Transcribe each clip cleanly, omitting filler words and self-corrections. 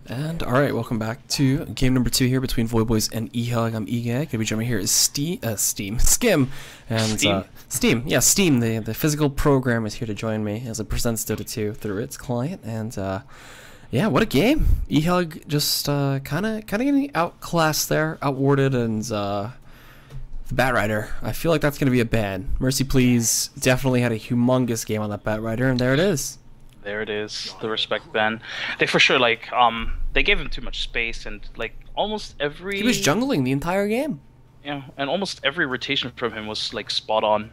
And alright, welcome back to game number 2 here between VoidBoys and eHug. I'm EGAD. Gonna be joining here is Skim. And Steam. Yeah, Steam, the physical program is here to join me as it presents Dota 2 through its client. And yeah, what a game. eHug just kinda getting outclassed there, outwarded, and the Batrider. I feel like that's gonna be a ban. Mercy Please definitely had a humongous game on that Batrider, and there it is. There it is, the respect ban. They for sure they gave him too much space, and like almost every He was jungling the entire game. Yeah, and almost every rotation from him was like spot on.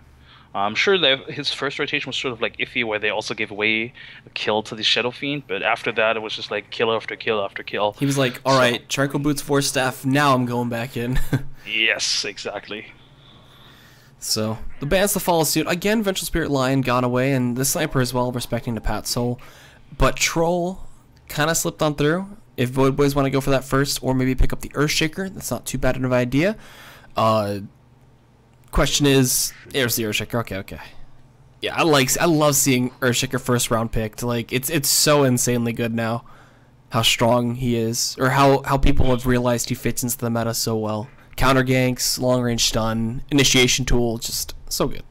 I'm sure that his first rotation was sort of like iffy, where they also gave away a kill to the Shadow Fiend, but after that it was just like kill after kill after kill. He was like, all right, Charcoal Boots 4 staff, now I'm going back in. Yes, exactly. So, the bands to follow suit. Again, Vengeful Spirit Lion gone away, and the Sniper as well, respecting the Pat Soul. But Troll kind of slipped on through. If VoidBoys want to go for that first, or maybe pick up the Earthshaker, that's not too bad of an idea. Question is, there's the Earthshaker. Okay. Yeah, I love seeing Earthshaker first round picked. Like, it's so insanely good now, how strong he is, or how people have realized he fits into the meta so well. Counter ganks, long range stun, initiation tool, just so good.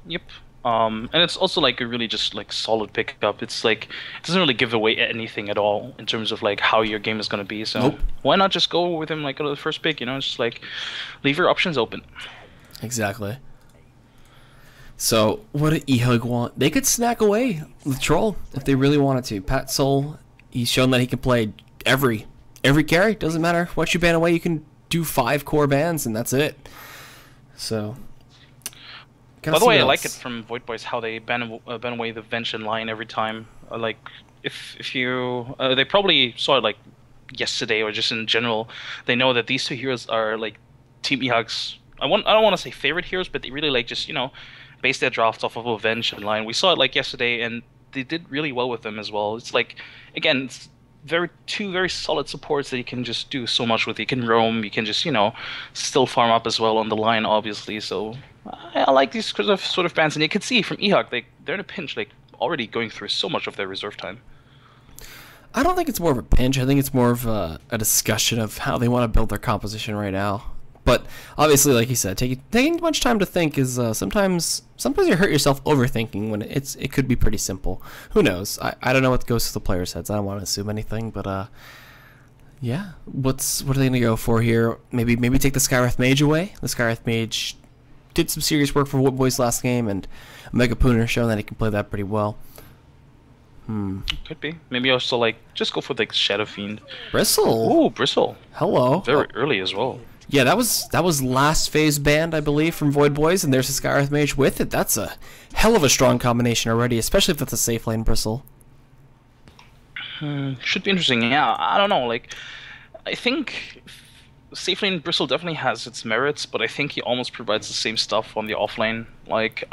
Yep. And it's also like a really just like solid pickup. It's like it doesn't really give away anything at all in terms of like how your game is gonna be. So nope. Why not just go with him like on the first pick? You know, it's just like leave your options open. Exactly. So what did eHug want? They could snack away with Troll if they really wanted to. Pat Soul, he's shown that he can play every carry. Doesn't matter what you ban away, you can do 5 core bans and that's it. So by the way, I like it from VoidBoys how they ban away the Venge and Lion every time. Like if you they probably saw it like yesterday or just in general, they know that these two heroes are like Team eHug's I don't want to say favorite heroes, but they really like just, you know, base their drafts off of a Venge and Lion. We saw it like yesterday and they did really well with them as well. It's like, again, it's two very solid supports that you can just do so much with. You can roam, you can just, you know, still farm up as well on the line, obviously. So I like these sort of bans, and you can see from eHug, they're in a pinch, like already going through so much of their reserve time. I don't think it's more of a pinch. I think it's more of a discussion of how they want to build their composition right now. But obviously, like you said, taking much time to think is sometimes you hurt yourself overthinking when it could be pretty simple. Who knows? I don't know what goes through the players' heads. I don't want to assume anything, but yeah. What are they gonna go for here? Maybe take the Skywrath Mage away. The Skywrath Mage did some serious work for VoidBoys last game, and Mega Pooner showing that he can play that pretty well. Could be. Maybe also like just go for the Shadow Fiend. Bristle. Ooh, Bristle. Hello. Very early as well. Yeah, that was last phase banned, I believe, from VoidBoys, and there's a Skywrath Mage with it. That's a hell of a strong combination already, especially if it's a safe lane Bristle. Should be interesting. Yeah, I don't know. Like, I think safe lane Bristle definitely has its merits, but I think he almost provides the same stuff on the offlane. Like,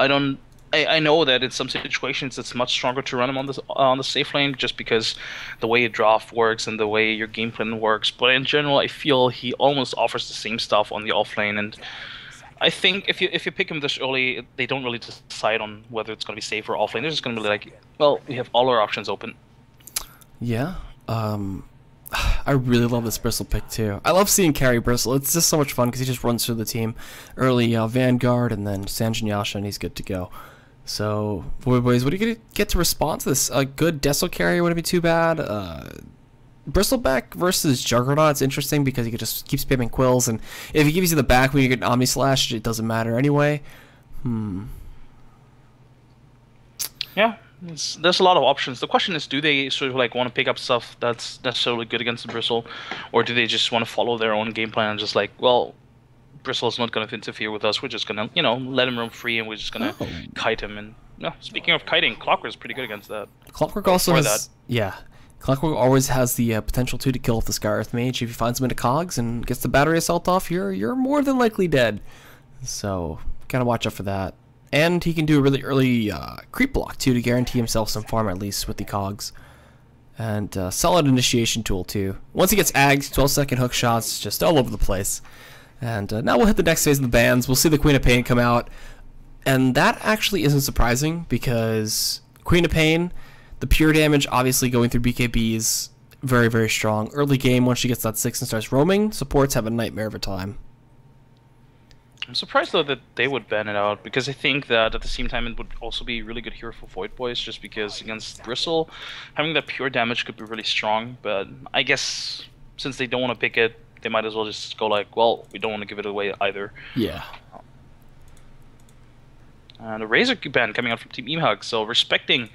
I know that in some situations it's much stronger to run him on the safe lane just because the way your draft works and the way your game plan works. But in general, I feel he almost offers the same stuff on the offlane. And I think if you pick him this early, they don't really decide on whether it's going to be safe or offlane. They're just going to be like, well, we have all our options open. Yeah. I really love this Bristle pick too. I love seeing carry Bristle. It's just so much fun because he just runs through the team early. Vanguard and then Sanjin Yasha, and he's good to go. So, VoidBoys, what are you going to get to respond to this? A good Desol carrier wouldn't be too bad. Bristleback versus Juggernaut, it's interesting because he could just keep spamming quills, and if he gives you the back when you get an Omni Slash, it doesn't matter anyway. Yeah, there's a lot of options. The question is, do they sort of like want to pick up stuff that's necessarily good against the Bristle, or do they just want to follow their own game plan and just like, well, Bristle's not going to interfere with us. We're just going to, you know, let him roam free, and we're just going to kite him. And speaking of kiting, Clockwork is pretty good against that. Clockwork also has, yeah. Clockwork always has the potential to kill off the Skywrath Mage. If he finds him into cogs and gets the battery assault off, you're more than likely dead. So gotta watch out for that. And he can do a really early creep block too to guarantee himself some farm at least with the cogs. And solid initiation tool too. Once he gets agged, 12-second hook shots just all over the place. And now we'll hit the next phase of the bans. We'll see the Queen of Pain come out. And that actually isn't surprising because Queen of Pain, the pure damage obviously going through BKBs, very, very strong. Early game, once she gets that 6 and starts roaming, supports have a nightmare of a time. I'm surprised though that they would ban it out, because I think that at the same time it would also be a really good hero for VoidBoys, just because against Bristle, having that pure damage could be really strong. But I guess since they don't want to pick it, they might as well just go like, well, we don't want to give it away either. Yeah. And a Razor ban coming out from Team eHug, so respecting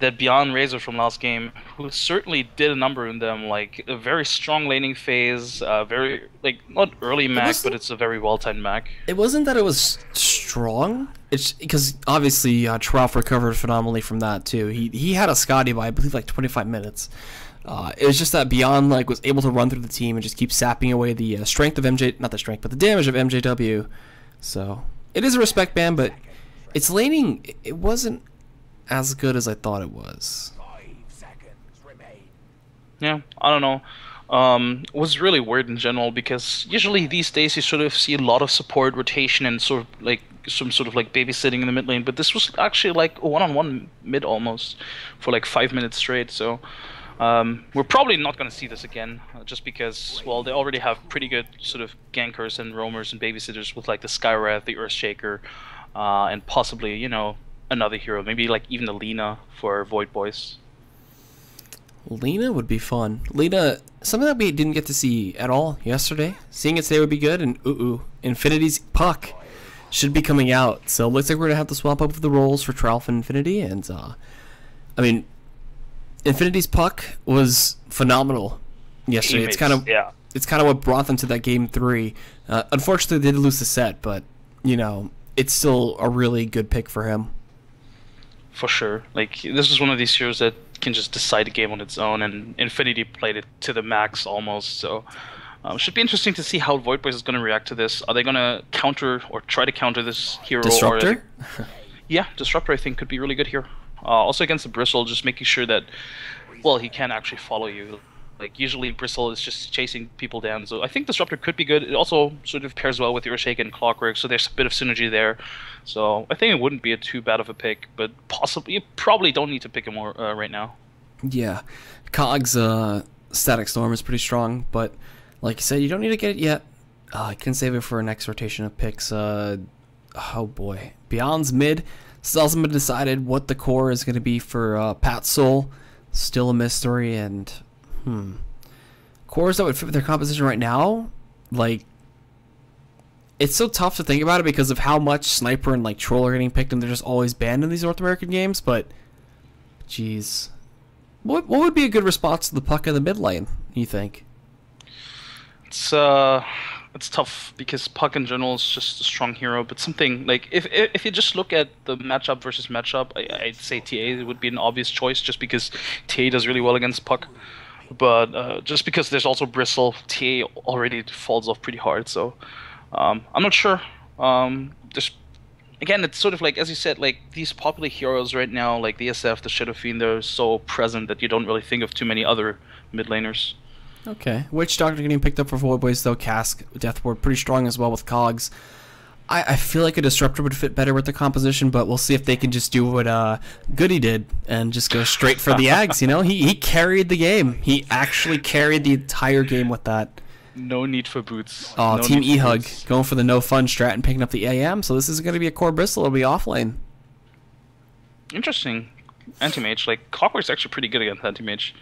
that beyond Razor from last game, who certainly did a number in them, like a very strong laning phase, very, like, not early Mac, but it's a very well-timed Mac. It wasn't that it was strong, it's because obviously Trough recovered phenomenally from that too. He had a Scotty by, I believe, like 25 minutes. It was just that Beyond like was able to run through the team and just keep sapping away the strength of MJ, not the strength, but the damage of MJW. So it is a respect ban, but its laning, it wasn't as good as I thought it was. Yeah, I don't know. It was really weird in general, because usually these days you sort of see a lot of support rotation and sort of like some sort of like babysitting in the mid lane, but this was actually like a one-on-one mid almost for like 5 minutes straight. So we're probably not going to see this again, just because, well, they already have pretty good sort of gankers and roamers and babysitters with like the Skywrath, the Earthshaker, and possibly, you know, another hero, maybe like even the Lina for VoidBoys. Lina would be fun. Lina, something that we didn't get to see at all yesterday. Seeing it today would be good. And Infinity's Puck should be coming out. So it looks like we're gonna have to swap up the roles for Tralf and Infinity. And I mean, Infinity's Puck was phenomenal yesterday. It's kind of what brought them to that game 3. Unfortunately, they did lose the set, but you know, it's still a really good pick for him. For sure. Like, this is one of these heroes that can just decide a game on its own, and Infinity played it to the max almost. So should be interesting to see how VoidBoys is going to react to this. Are they going to counter or try to counter this hero? Disruptor? Yeah, Disruptor I think could be really good here. Also against the Bristle, just making sure that, well, he can actually follow you. Like, usually Bristle is just chasing people down, so I think Disruptor could be good. It also sort of pairs well with Earthshaker and Clockwork, so there's a bit of synergy there. So I think it wouldn't be too bad of a pick, but possibly you probably don't need to pick him more right now. Yeah, Cog's Static Storm is pretty strong, but like you said, you don't need to get it yet. I can save it for a next rotation of picks. Oh boy, Beyond's mid. Still hasn't been decided what the core is going to be for Pat Soul. Still a mystery, and cores that would fit with their composition right now, like, it's so tough to think about it because of how much Sniper and like Troll are getting picked, and they're just always banned in these North American games. But jeez, what would be a good response to the Puck in the mid lane, you think? It's tough, because Puck in general is just a strong hero, but something like, if you just look at the matchup versus matchup, I'd say TA would be an obvious choice, just because TA does really well against Puck. But just because there's also Bristle, TA already falls off pretty hard. So I'm not sure. There's, again, it's sort of like, as you said, like these popular heroes right now, like the SF, the Shadow Fiend, they're so present that you don't really think of too many other mid laners. Okay. Witch Doctor getting picked up for VoidBoys though. Cask, Deathward, pretty strong as well with Cogs. I feel like a Disruptor would fit better with the composition, but we'll see if they can just do what Goody did and just go straight for the Ags. You know, he carried the game. He actually carried the entire game with that. No need for boots. Oh, no Team eHug going for the no fun strat and picking up the AM. So this is going to be a core Bristle. It'll be off lane. Interesting. Anti-Mage, like Clockwork's actually pretty good against Anti-Mage.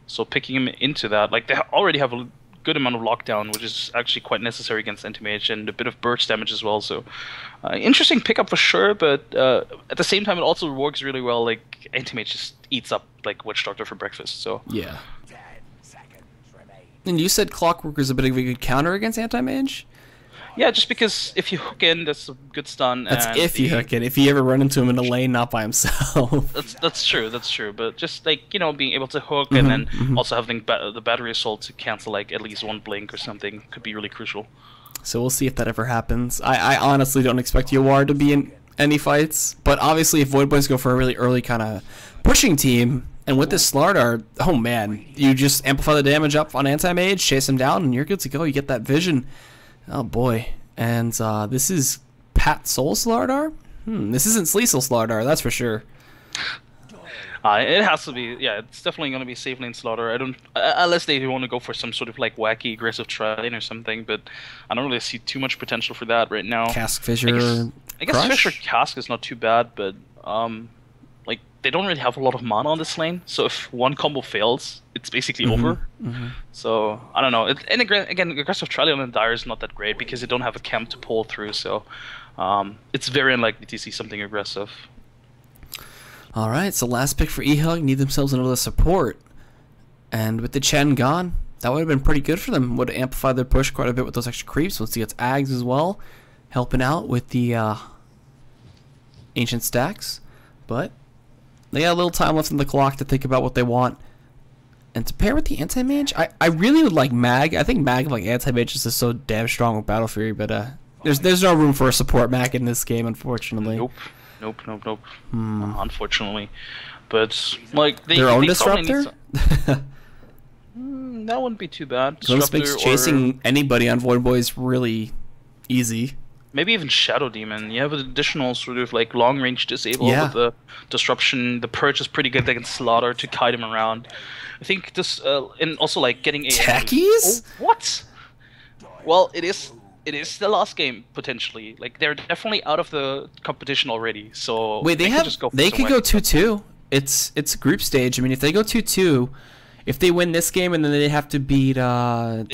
So picking him into that, like they already have a good amount of lockdown, which is actually quite necessary against Anti-Mage, and a bit of burst damage as well. So interesting pickup for sure, but at the same time it also works really well. Like Anti-Mage just eats up like Witch Doctor for breakfast. So yeah. And you said Clockwork is a bit of a good counter against Anti-Mage? Yeah, just because if you hook in, that's a good stun. That's if you hook in. If you ever run into him in a lane, not by himself. That's true. That's true. But just like, you know, being able to hook and then also having the battery assault to cancel like at least one blink or something could be really crucial. So we'll see if that ever happens. I honestly don't expect Yawar to be in any fights, but obviously if VoidBoys go for a really early kind of pushing team, and with this Slardar, oh man, you just amplify the damage up on Anti-Mage, chase him down, and you're good to go. You get that vision. Oh boy. And this is Pat Soul Slardar? This isn't Sleesel Slardar, that's for sure. It has to be, yeah. It's definitely gonna be safe lane slaughter. I don't, unless they want to go for some sort of like wacky aggressive tri-lane or something. But I don't really see too much potential for that right now. Cask Fissure. I guess Fissure Cask is not too bad, but like they don't really have a lot of mana on this lane. So if one combo fails, it's basically over. So I don't know. And again, aggressive tri-lane on Dire is not that great because they don't have a camp to pull through. So it's very unlikely to see something aggressive. All right, so last pick for eHug, need themselves another support. And with the Chen gone, that would have been pretty good for them. Would have amplified their push quite a bit with those extra creeps. Once he gets Ags as well, helping out with the ancient stacks. But they got a little time left in the clock to think about what they want. And to pair with the anti-mage, I really would like Mag. I think Mag like anti-mage is just so damn strong with Battle Fury, but there's no room for a support Mag in this game, unfortunately. Nope. Unfortunately, but like their own disruptor. That wouldn't be too bad. This makes chasing anybody on VoidBoys really easy. Maybe even Shadow Demon. You have an additional sort of like long range disable with the disruption. The purge is pretty good against Slaughter to kite him around. I think this and also like getting a techies. Oh, what? Well, it is the last game potentially. Like they're definitely out of the competition already. So wait, they could go 2-2. It's a group stage. I mean, if they go 2-2, if they win this game and then they have to beat they have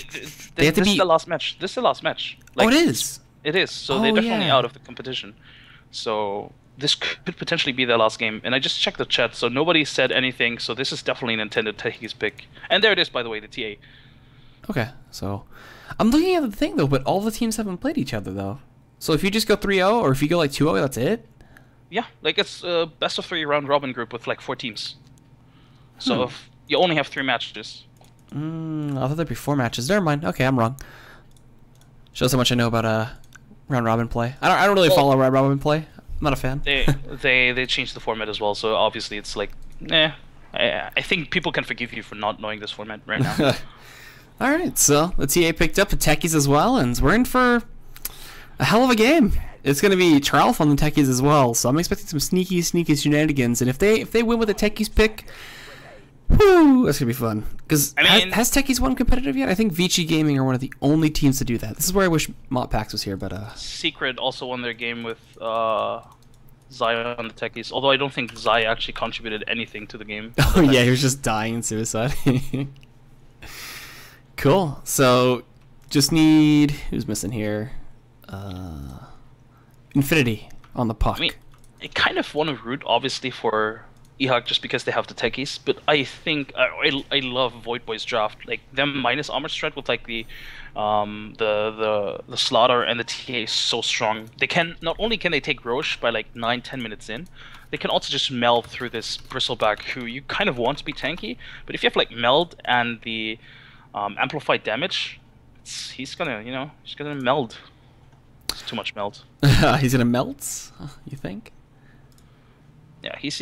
to beat the last match. This is the last match. Like, oh, it is. It is. So they're definitely out of the competition. So this could potentially be their last game. And I just checked the chat, so nobody said anything. So this is definitely an intended Techies pick. And there it is, by the way, the TA. Okay, so I'm looking at the thing though, but all the teams haven't played each other though. So if you just go 3-0 or if you go like 2-0, that's it? Yeah, like it's a best of 3 round robin group with like 4 teams. So if you only have 3 matches. I thought there'd be 4 matches. Never mind. Okay, I'm wrong. Shows how much I know about round robin play. I don't really follow round robin play. I'm not a fan. They changed the format as well, so obviously it's like, I think people can forgive you for not knowing this format right now. All right, so the TA picked up the Techies as well, and we're in for a hell of a game. It's going to be Charles on the Techies as well, so I'm expecting some sneaky shenanigans. And if they win with the Techies pick, whoo, that's going to be fun. Because has Techies won competitive yet? I think Vici Gaming are one of the only teams to do that. This is where I wish Motpax was here, but Secret also won their game with Zai on the Techies, although I don't think Zai actually contributed anything to the game. Oh yeah, he was just dying in suicide. Cool. So, just need... Who's missing here? Infinity on the puck. I mean, I kind of want to root, obviously, for eHug just because they have the techies, but I think... I love VoidBoys draft. Like, them minus Armor Strike with, like, the Slaughter and the TA is so strong. They can... Not only can they take Roche by, like, 9-10 minutes in, they can also just meld through this Bristleback, who you kind of want to be tanky, but if you have, like, Meld and the... amplified damage, he's gonna meld. It's too much meld. He's gonna melt, you think? Yeah, he's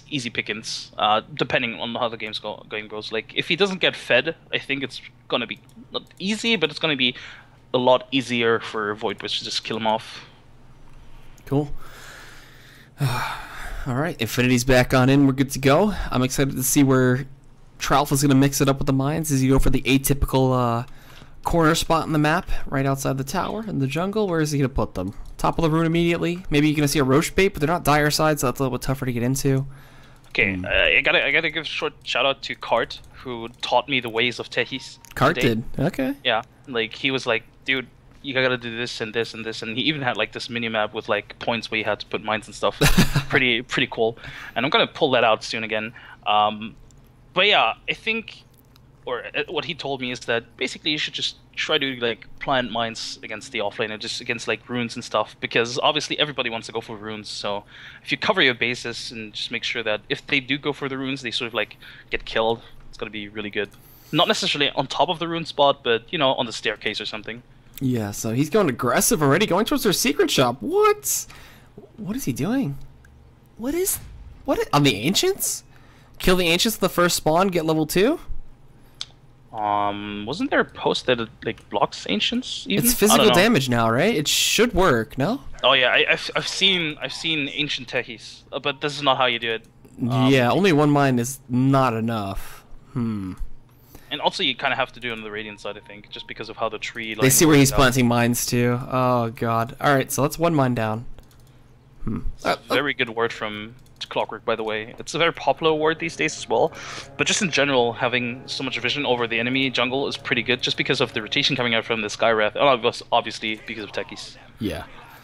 easy pickings. Depending on how the game goes. Like if he doesn't get fed, I think it's gonna be not easy, but it's gonna be a lot easier for VoidBoys to just kill him off. Cool. All right, Infinity's back on in. We're good to go. I'm excited to see where Tralf is going to mix it up with the mines. Does he go for the atypical corner spot in the map, right outside the tower in the jungle? Where is he going to put them? Top of the rune immediately? Maybe you're going to see a Roche bait, but they're not dire side, so that's a little bit tougher to get into. Okay, I gotta give a short shout out to Cart, who taught me the ways of Tehis. Cart did? Okay. Yeah, like he was like, dude, you gotta do this and this and this, and he even had like this mini map with like points where you had to put mines and stuff. pretty cool. And I'm gonna pull that out soon again. But yeah, I think, or what he told me is that basically you should just try to like plant mines against the offlaner, just against like runes and stuff, because obviously everybody wants to go for runes. So if you cover your bases and just make sure that if they do go for the runes, they sort of like get killed, it's gonna be really good. Not necessarily on top of the rune spot, but you know, on the staircase or something. Yeah, so he's going aggressive already, going towards their secret shop. What? What is he doing? What on the ancients? Kill the ancients at the first spawn, get level 2? Wasn't there a post that like blocks ancients even? It's physical damage now, right? It should work, no? Oh yeah, I've seen ancient techies, but this is not how you do it. Yeah, only one mine is not enough. And also, you kind of have to do it on the Radiant side, I think, just because of how the tree. They see where he's planting mines too. Oh god. All right, so that's one mine down. Very good word from Clockwork, by the way. It's a very popular word these days as well. But just in general, having so much vision over the enemy jungle is pretty good, just because of the rotation coming out from the Skywrath, and obviously because of techies. Yeah.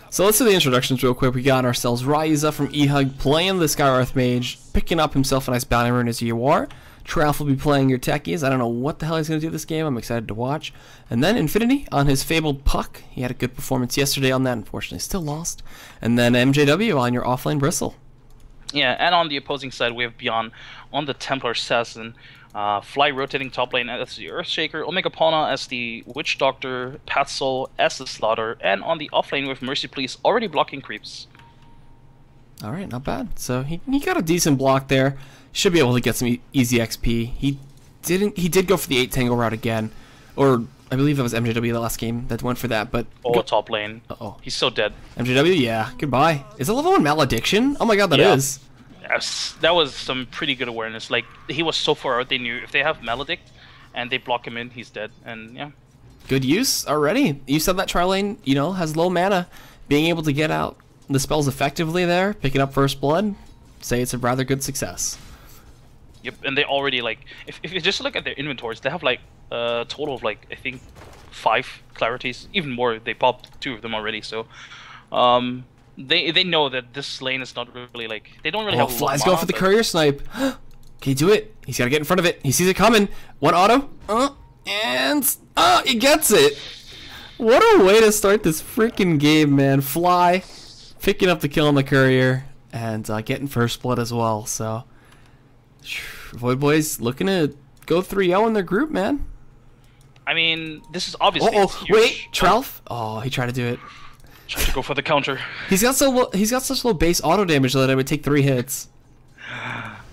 So let's do the introductions real quick. We got ourselves Ryza from eHug playing the Skywrath Mage, picking up himself a nice bounty rune as you are. Tralf will be playing your techies. I don't know what the hell he's going to do this game. I'm excited to watch. And then Infinity on his Fabled Puck. He had a good performance yesterday on that. Unfortunately, still lost. And then MJW on your offlane Bristle. Yeah, and on the opposing side, we have Beyond on the Templar Assassin. Fly rotating top lane as the Earthshaker, Omega Pauna as the Witch Doctor, Patsoul as the Slaughter, and on the offlane with Mercy Police already blocking creeps. Alright, not bad. So he got a decent block there. Should be able to get some easy XP. He did go for the 8 Tango route again. Or I believe that was MJW the last game that went for that, but top lane. He's so dead. MJW, yeah, goodbye. Is it level 1 Malediction? Oh my god, that is. Yes, that was some pretty good awareness. Like, he was so far out, they knew if they have Maledict and they block him in, he's dead. And yeah. Good use already. You said that tri lane, you know, has low mana. Being able to get out the spells effectively there, picking up First Blood, say it's a rather good success. Yep, and they already, like, if you just look at their inventories, they have like a total of like, I think 5 clarities, even more. They popped 2 of them already, so they know that this lane is not really like, they don't really have a lot of Fly's mana, going for the courier snipe. Can he do it? He's got to get in front of it. He sees it coming. One auto. And he gets it. What a way to start this freaking game, man. Fly picking up the kill on the courier and getting First Blood as well. So VoidBoys looking to go 3-0 in their group, man. I mean, this is obviously wait, Tralf. Oh, he tried to do it. Tried to go for the counter. He's got such low base auto damage that it would take 3 hits.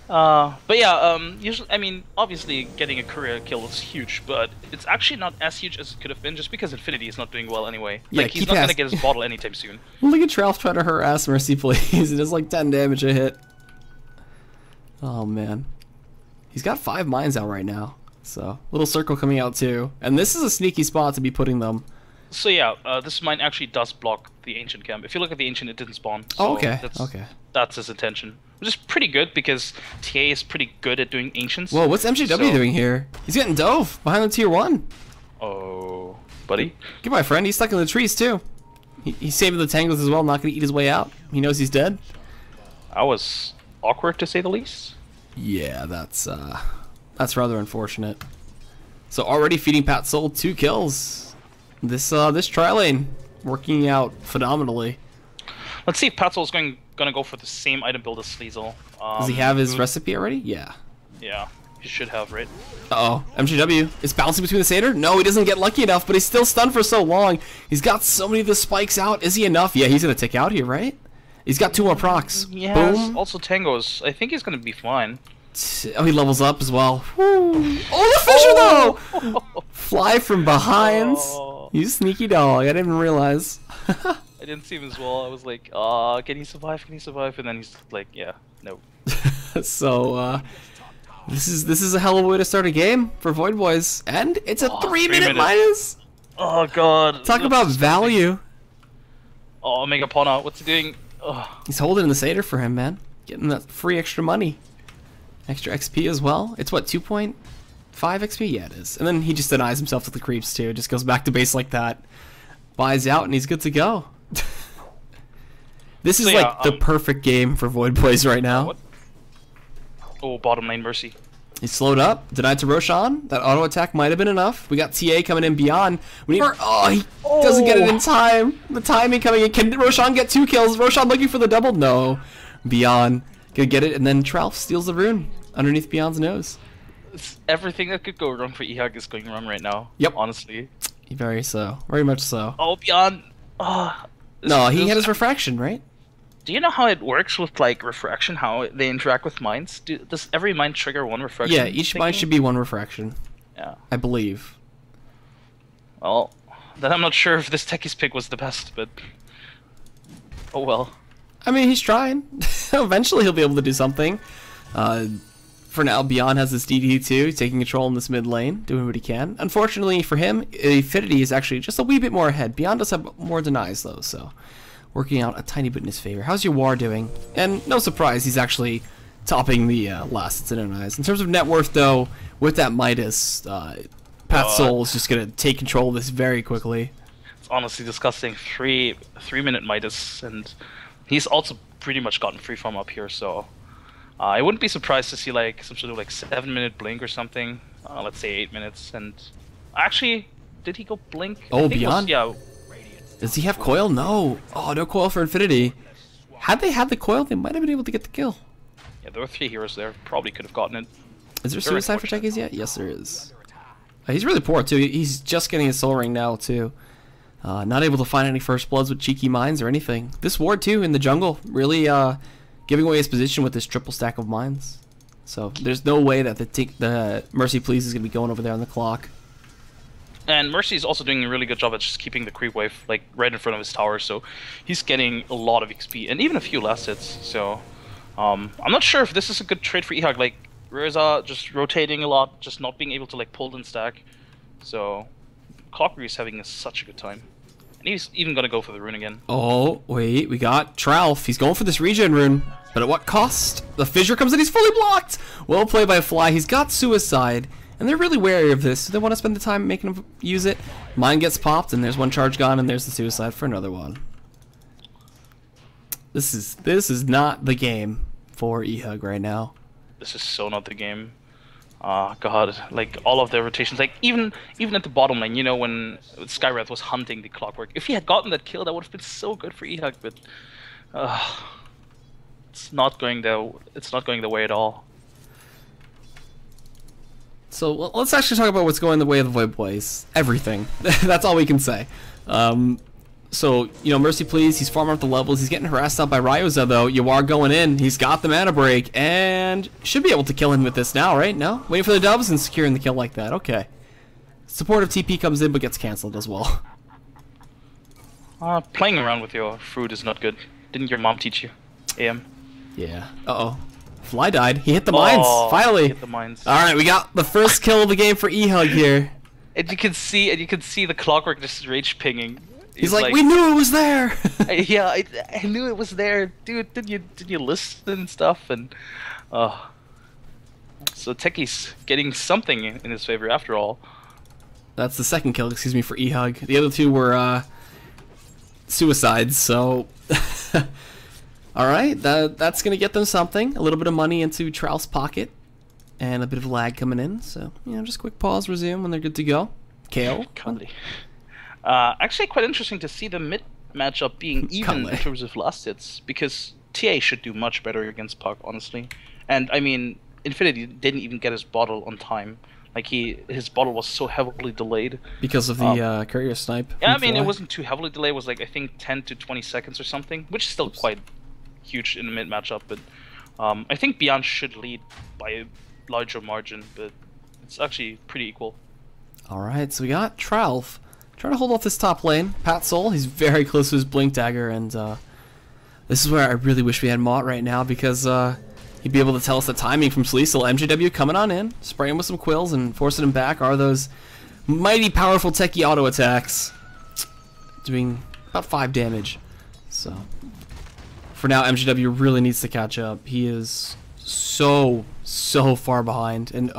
But yeah, usually, I mean, obviously getting a courier kill is huge, but it's actually not as huge as it could have been, just because Infinity is not doing well anyway. Yeah, like, he's not gonna get his bottle anytime soon. Look at Tralf trying to harass Mercy Please. It is like 10 damage a hit. Oh man. He's got 5 mines out right now. So, little circle coming out too. And this is a sneaky spot to be putting them. So yeah, this mine actually does block the Ancient camp. If you look at the Ancient, it didn't spawn. So oh, okay. That's his intention. Which is pretty good, because TA is pretty good at doing Ancients. Whoa, what's MJW doing here? He's getting dove behind the tier 1. Oh, buddy. Goodbye, friend. He's stuck in the trees too. He's saving the tangles as well, not going to eat his way out. He knows he's dead. That was awkward, to say the least. Yeah, that's rather unfortunate. So already feeding Patsoul 2 kills. This tri lane working out phenomenally. Let's see if Patsoul's gonna go for the same item build as Sleazel. Does he have his recipe already? Yeah. Yeah, he should have, right? Uh-oh. MJW is bouncing between the Satyr. No, he doesn't get lucky enough, but he's still stunned for so long. He's got so many of the spikes out. Is he enough? Yeah, he's gonna tick out here, right? He's got 2 more procs. Yeah. Boom. Also Tangos. I think he's gonna be fine. Oh, he levels up as well. Woo. Oh, the Fisher though! Fly from behind. You sneaky dog. I didn't even realize. I didn't see him as well. I was like, can he survive? Can he survive? And then he's like, yeah, no. So, this is a hell of a way to start a game for VoidBoys. And it's a 3-minute minus. Oh, God. Talk about value. Oh, Omega Pauna. What's he doing? Oh. He's holding the Satyr for him, man. Getting that free extra money. Extra XP as well. It's what, 2.5 XP? Yeah, it is. And then he just denies himself to the creeps too. Just goes back to base like that. Buys out and he's good to go. This is so, like the perfect game for VoidBoys right now. What? Oh, bottom lane Mercy. He's slowed up. Denied to Roshan. That auto attack might have been enough. We got TA coming in beyond. He doesn't get it in time. The timing coming in. Can Roshan get 2 kills? Roshan looking for the double? No. Beyond. Gonna get it, and then Tralf steals the rune underneath Beyond's nose. Everything that could go wrong for eHug is going wrong right now. Yep. Honestly. Very so. Very much so. Oh, Beyond. No, he had his refraction, right? Do you know how it works with, like, refraction, how they interact with mines? Does every mine trigger 1 refraction? Yeah, each mine should be 1 refraction. Yeah. I believe. Well, then I'm not sure if this Techie's pick was the best, but... Oh well. I mean, he's trying. Eventually he'll be able to do something. For now, Beyond has this DD2, taking control in this mid lane, doing what he can. Unfortunately for him, Infinity is actually just a wee bit more ahead. Beyond does have more denies though, so working out a tiny bit in his favor. How's your War doing? And no surprise, he's actually topping the last denies. In terms of net worth though, with that Midas, Pat Soul is just going to take control of this very quickly. It's honestly disgusting. 3-minute Midas, and he's also pretty much gotten free farm up here, so I wouldn't be surprised to see like some sort of like 7-minute blink or something. Let's say 8 minutes. And actually, did he go blink? Oh, Beyond? Yeah. Does he have coil? No. Oh, no coil for Infinity. Had they had the coil, they might have been able to get the kill. Yeah, there were 3 heroes there. Probably could have gotten it. Is there suicide for techies yet? Yes, there is. He's really poor too. He's just getting his soul ring now too. Not able to find any first bloods with cheeky mines or anything. This ward too in the jungle really giving away his position with this triple stack of mines. So there's no way that the Mercy Please is going to be going over there on the clock. And Mercy is also doing a really good job at just keeping the creep wave like right in front of his tower, so he's getting a lot of XP and even a few last hits. So I'm not sure if this is a good trade for eHug. Like Reza just rotating a lot, just not being able to like pull and stack. So Clockwork is having such a good time. And he's even gonna go for the rune again. Oh, wait, we got Tralf. He's going for this regen rune. But at what cost? The fissure comes in, he's fully blocked! Well played by Fly, he's got suicide. And they're really wary of this, so they want to spend the time making him use it. Mine gets popped, and there's one charge gone, and there's the suicide for another one. This is not the game for eHug right now. This is so not the game. God, like all of their rotations, like even at the bottom lane, you know, when Skywrath was hunting the Clockwork, if he had gotten that kill, that would have been so good for eHug, but it's not going the way at all. So let's actually talk about what's going the way of the VoidBoys. Everything. That's all we can say. So, you know, Mercy Please, he's farming up the levels. He's getting harassed out by Ryoza, though. Yawar going in. He's got the mana break, and should be able to kill him with this now, right? No? Waiting for the dubs and securing the kill like that. Okay. Supportive TP comes in, but gets cancelled as well. Playing around with your fruit is not good. Didn't your mom teach you, AM? Yeah. Uh-oh. Fly died. He hit the mines. Finally. He hit the mines. All right, we got the first kill of the game for eHug here. And you can see the Clockwork just rage pinging. He's like, we knew it was there. Yeah, I knew it was there, dude. Did you listen and stuff? And so Techie's getting something in his favor after all. That's the second kill, excuse me, for eHug. The other two were suicides. So, all right, that's gonna get them something. A little bit of money into Trowel's pocket, and a bit of lag coming in. So, you know, just quick pause, resume when they're good to go. KO. Comedy. Actually, quite interesting to see the mid matchup being even in terms of last hits, because TA should do much better against Puck, honestly. And I mean, Infinity didn't even get his bottle on time. Like his bottle was so heavily delayed because of the courier snipe. Yeah, I mean, it wasn't too heavily delayed. It was like I think 10 to 20 seconds or something, which is still quite huge in the mid matchup. But I think Beyond should lead by a larger margin, but it's actually pretty equal. All right, so we got Tralf trying to hold off this top lane. Pat Soul, he's very close to his Blink Dagger, and this is where I really wish we had Mott right now, because he'd be able to tell us the timing from Sleesel. MJW coming on in, spraying with some quills and forcing him back are those mighty powerful techie auto attacks, doing about 5 damage. So for now, MJW really needs to catch up. He is so far behind, and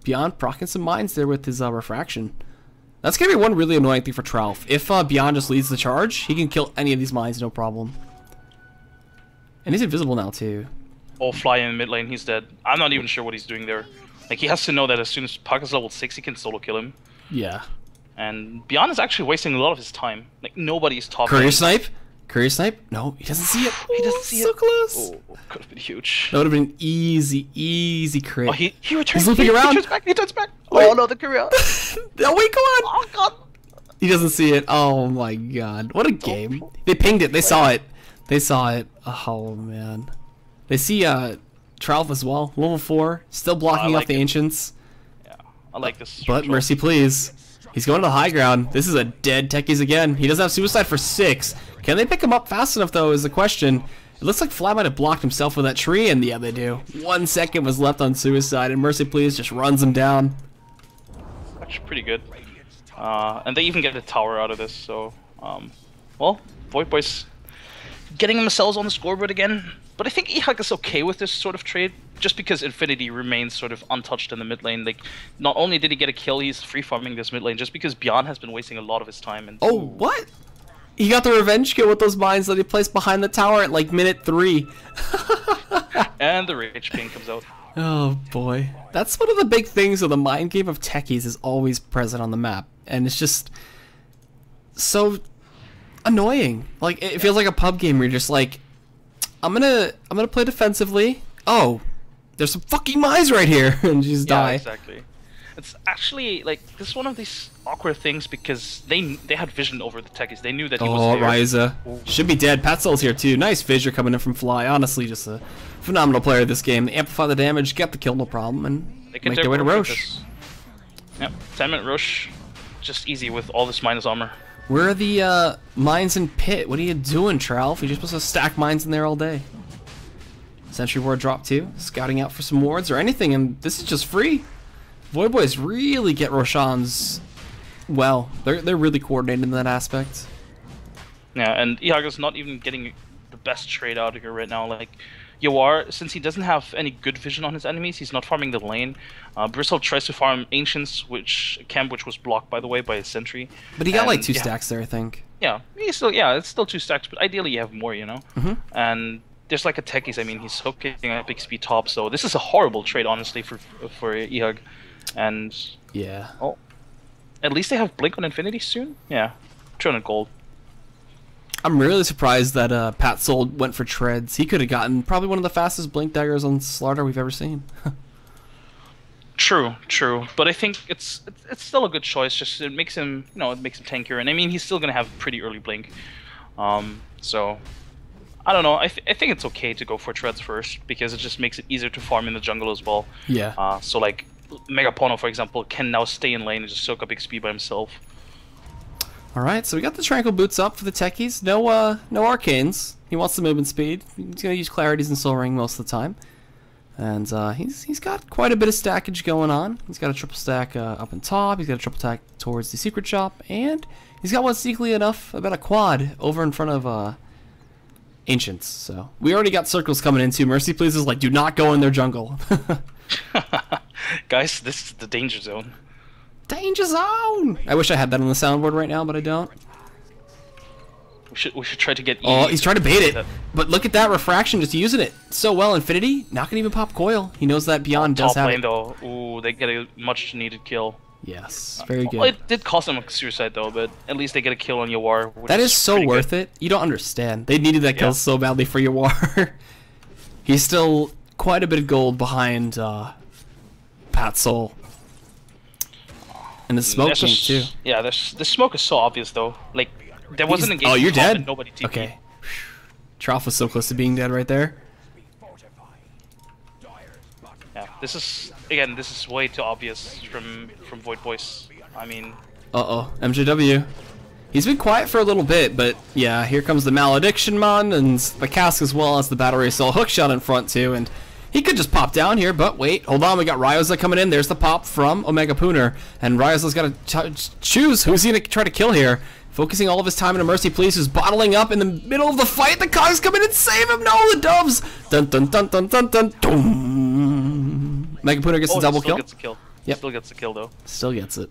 Beyond procking some mines there with his refraction. That's going to be one really annoying thing for Tralf. If Beyond just leads the charge, he can kill any of these mines, no problem. And he's invisible now, too. Oh, Fly in mid lane, he's dead. I'm not even sure what he's doing there. Like, he has to know that as soon as Puck is level 6, he can solo kill him. Yeah. And Beyond is actually wasting a lot of his time. Like, nobody's top Courier snipe? Courier snipe? No, he doesn't see it. He doesn't see so it. Close. Oh, could have been huge. That would have been easy crit. Oh, he returns. He's looping around. He turns back. Oh, no, the courier. Oh, wait, come on. Oh, God. He doesn't see it. Oh, my God. What a game. They pinged it. They saw it. They saw it. Oh, man. They see Tralf as well. Level 4. Still blocking off the Ancients. Yeah, I like this. But Mercy Please. He's going to the high ground. This is a dead Techies again. He doesn't have suicide for 6. Can they pick him up fast enough, though, is the question. It looks like Fly might have blocked himself with that tree, and yeah, they do. 1 second was left on Suicide, and Mercy Please just runs him down. Actually pretty good. And they even get a tower out of this, so... well, VoidBoys getting themselves on the scoreboard again. But I think eHug is okay with this sort of trade, just because Infinity remains sort of untouched in the mid lane. Like, not only did he get a kill, he's free farming this mid lane, just because Beyond has been wasting a lot of his time. And oh, what? He got the revenge kill with those mines that he placed behind the tower at like minute 3. And the Rage Ping comes out. Oh boy. That's one of the big things of the mind game of techies is always present on the map. And it's just so annoying. Like, it feels like a pub game where you're just like, I'm gonna play defensively. Oh, there's some fucking mines right here, and you just die. Yeah, exactly. It's actually like this is one of these awkward things because they had vision over the techies. They knew that he was there. Ryza should be dead. Patsol's here too. Nice Fissure coming in from Fly. Honestly, just a phenomenal player this game. They amplify the damage, get the kill, no problem, and they can make their way to Roche. Yep, 10-minute Roche, just easy with all this minus armor. Where are the mines in pit? What are you doing, Tralf? You're just supposed to stack mines in there all day. Sentry ward drop too. Scouting out for some wards or anything, and this is just free. VoidBoys really get Roshan's well. They're really coordinated in that aspect. Yeah, and eHug is not even getting the best trade out of here right now. Like, Yawar, since he doesn't have any good vision on his enemies, he's not farming the lane. Bristle tries to farm Ancients, which was blocked, by the way, by a Sentry. But he got like 2 stacks there, I think. Yeah, it's still 2 stacks, but ideally you have more, you know? And there's like a techies, I mean, he's hooking at big speed top, so this is a horrible trade, honestly, for eHug. And yeah. Oh, at least they have Blink on Infinity soon. Yeah, 200 gold. I'm really surprised that Patsol went for treads. He could have gotten probably one of the fastest Blink daggers on Slaughter we've ever seen. True. But I think it's still a good choice. Just it makes him, it makes him tankier, and I mean he's still gonna have pretty early Blink. So I don't know. I think it's okay to go for treads first because it just makes it easier to farm in the jungle as well. Yeah. So like Megapono, for example, can now stay in lane and just soak up XP by himself. Alright, so we got the Tranquil Boots up for the techies. No Arcanes. He wants the movement speed. He's going to use Clarities and Soul Ring most of the time. And he's got quite a bit of stackage going on. He's got a triple stack up on top. He's got a triple stack towards the Secret Shop. And he's got one sneakily enough, about a quad, over in front of Ancients. So we already got circles coming in too. Mercy Please is like, do not go in their jungle. Guys, this is the danger zone. Danger zone! I wish I had that on the soundboard right now, but I don't. We should try to get. Oh, he's trying to bait it, but look at that refraction, just using it so well. Infinity not gonna even pop coil. He knows that Beyond does have lane, though. Ooh, they get a much needed kill. Yes, very good. Well, it did cost them a suicide though, but at least they get a kill on Yawar. That is so worth it. You don't understand. They needed that kill so badly for Yawar. He's still quite a bit of gold behind Patsol. And the smoke king too. Yeah, the smoke is so obvious though. Like there wasn't a game. Oh, you're dead. Nobody TP. Okay. Trough was so close to being dead right there. Yeah, this is way too obvious from VoidBoys. I mean. MJW. He's been quiet for a little bit, but yeah, here comes the Malediction Mon and the Cask as well as the Battery Soul Hookshot in front too, and he could just pop down here, but wait, hold on, we got Ryoza coming in. There's the pop from Omega Pooner, and Ryoza's got to choose who's he going to try to kill here. Focusing all of his time into Mercy Please, who's bottling up in the middle of the fight. The Cogs come in and save him. No, the Doves. Dun dun dun dun dun dun. Dum. Omega Pooner gets the double kill. Gets the kill. Yep. Still gets the kill though. Still gets it.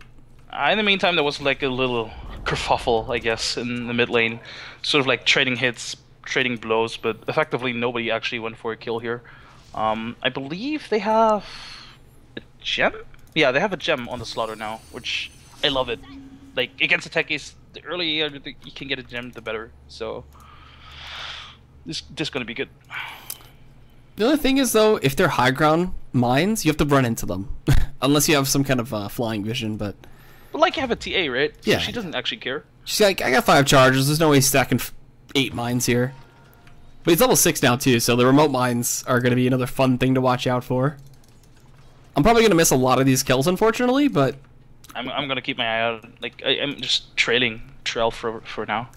In the meantime, there was like a little kerfuffle, I guess, in the mid lane, sort of like trading hits, trading blows, but effectively nobody actually went for a kill here. I believe they have a gem? Yeah, they have a gem on the Slaughter now, which I love it. Like, against the techies, the earlier you can get a gem, the better. So, this is going to be good. The only thing is, though, if they're high ground mines, you have to run into them. Unless you have some kind of flying vision, but like you have a TA, right? So yeah. She doesn't actually care. She's like, I got 5 charges, there's no way he's stacking 8 mines here. But he's level 6 now too, so the remote mines are going to be another fun thing to watch out for. I'm probably going to miss a lot of these kills, unfortunately, but I'm going to keep my eye out. Like I'm just trailing Trail for now.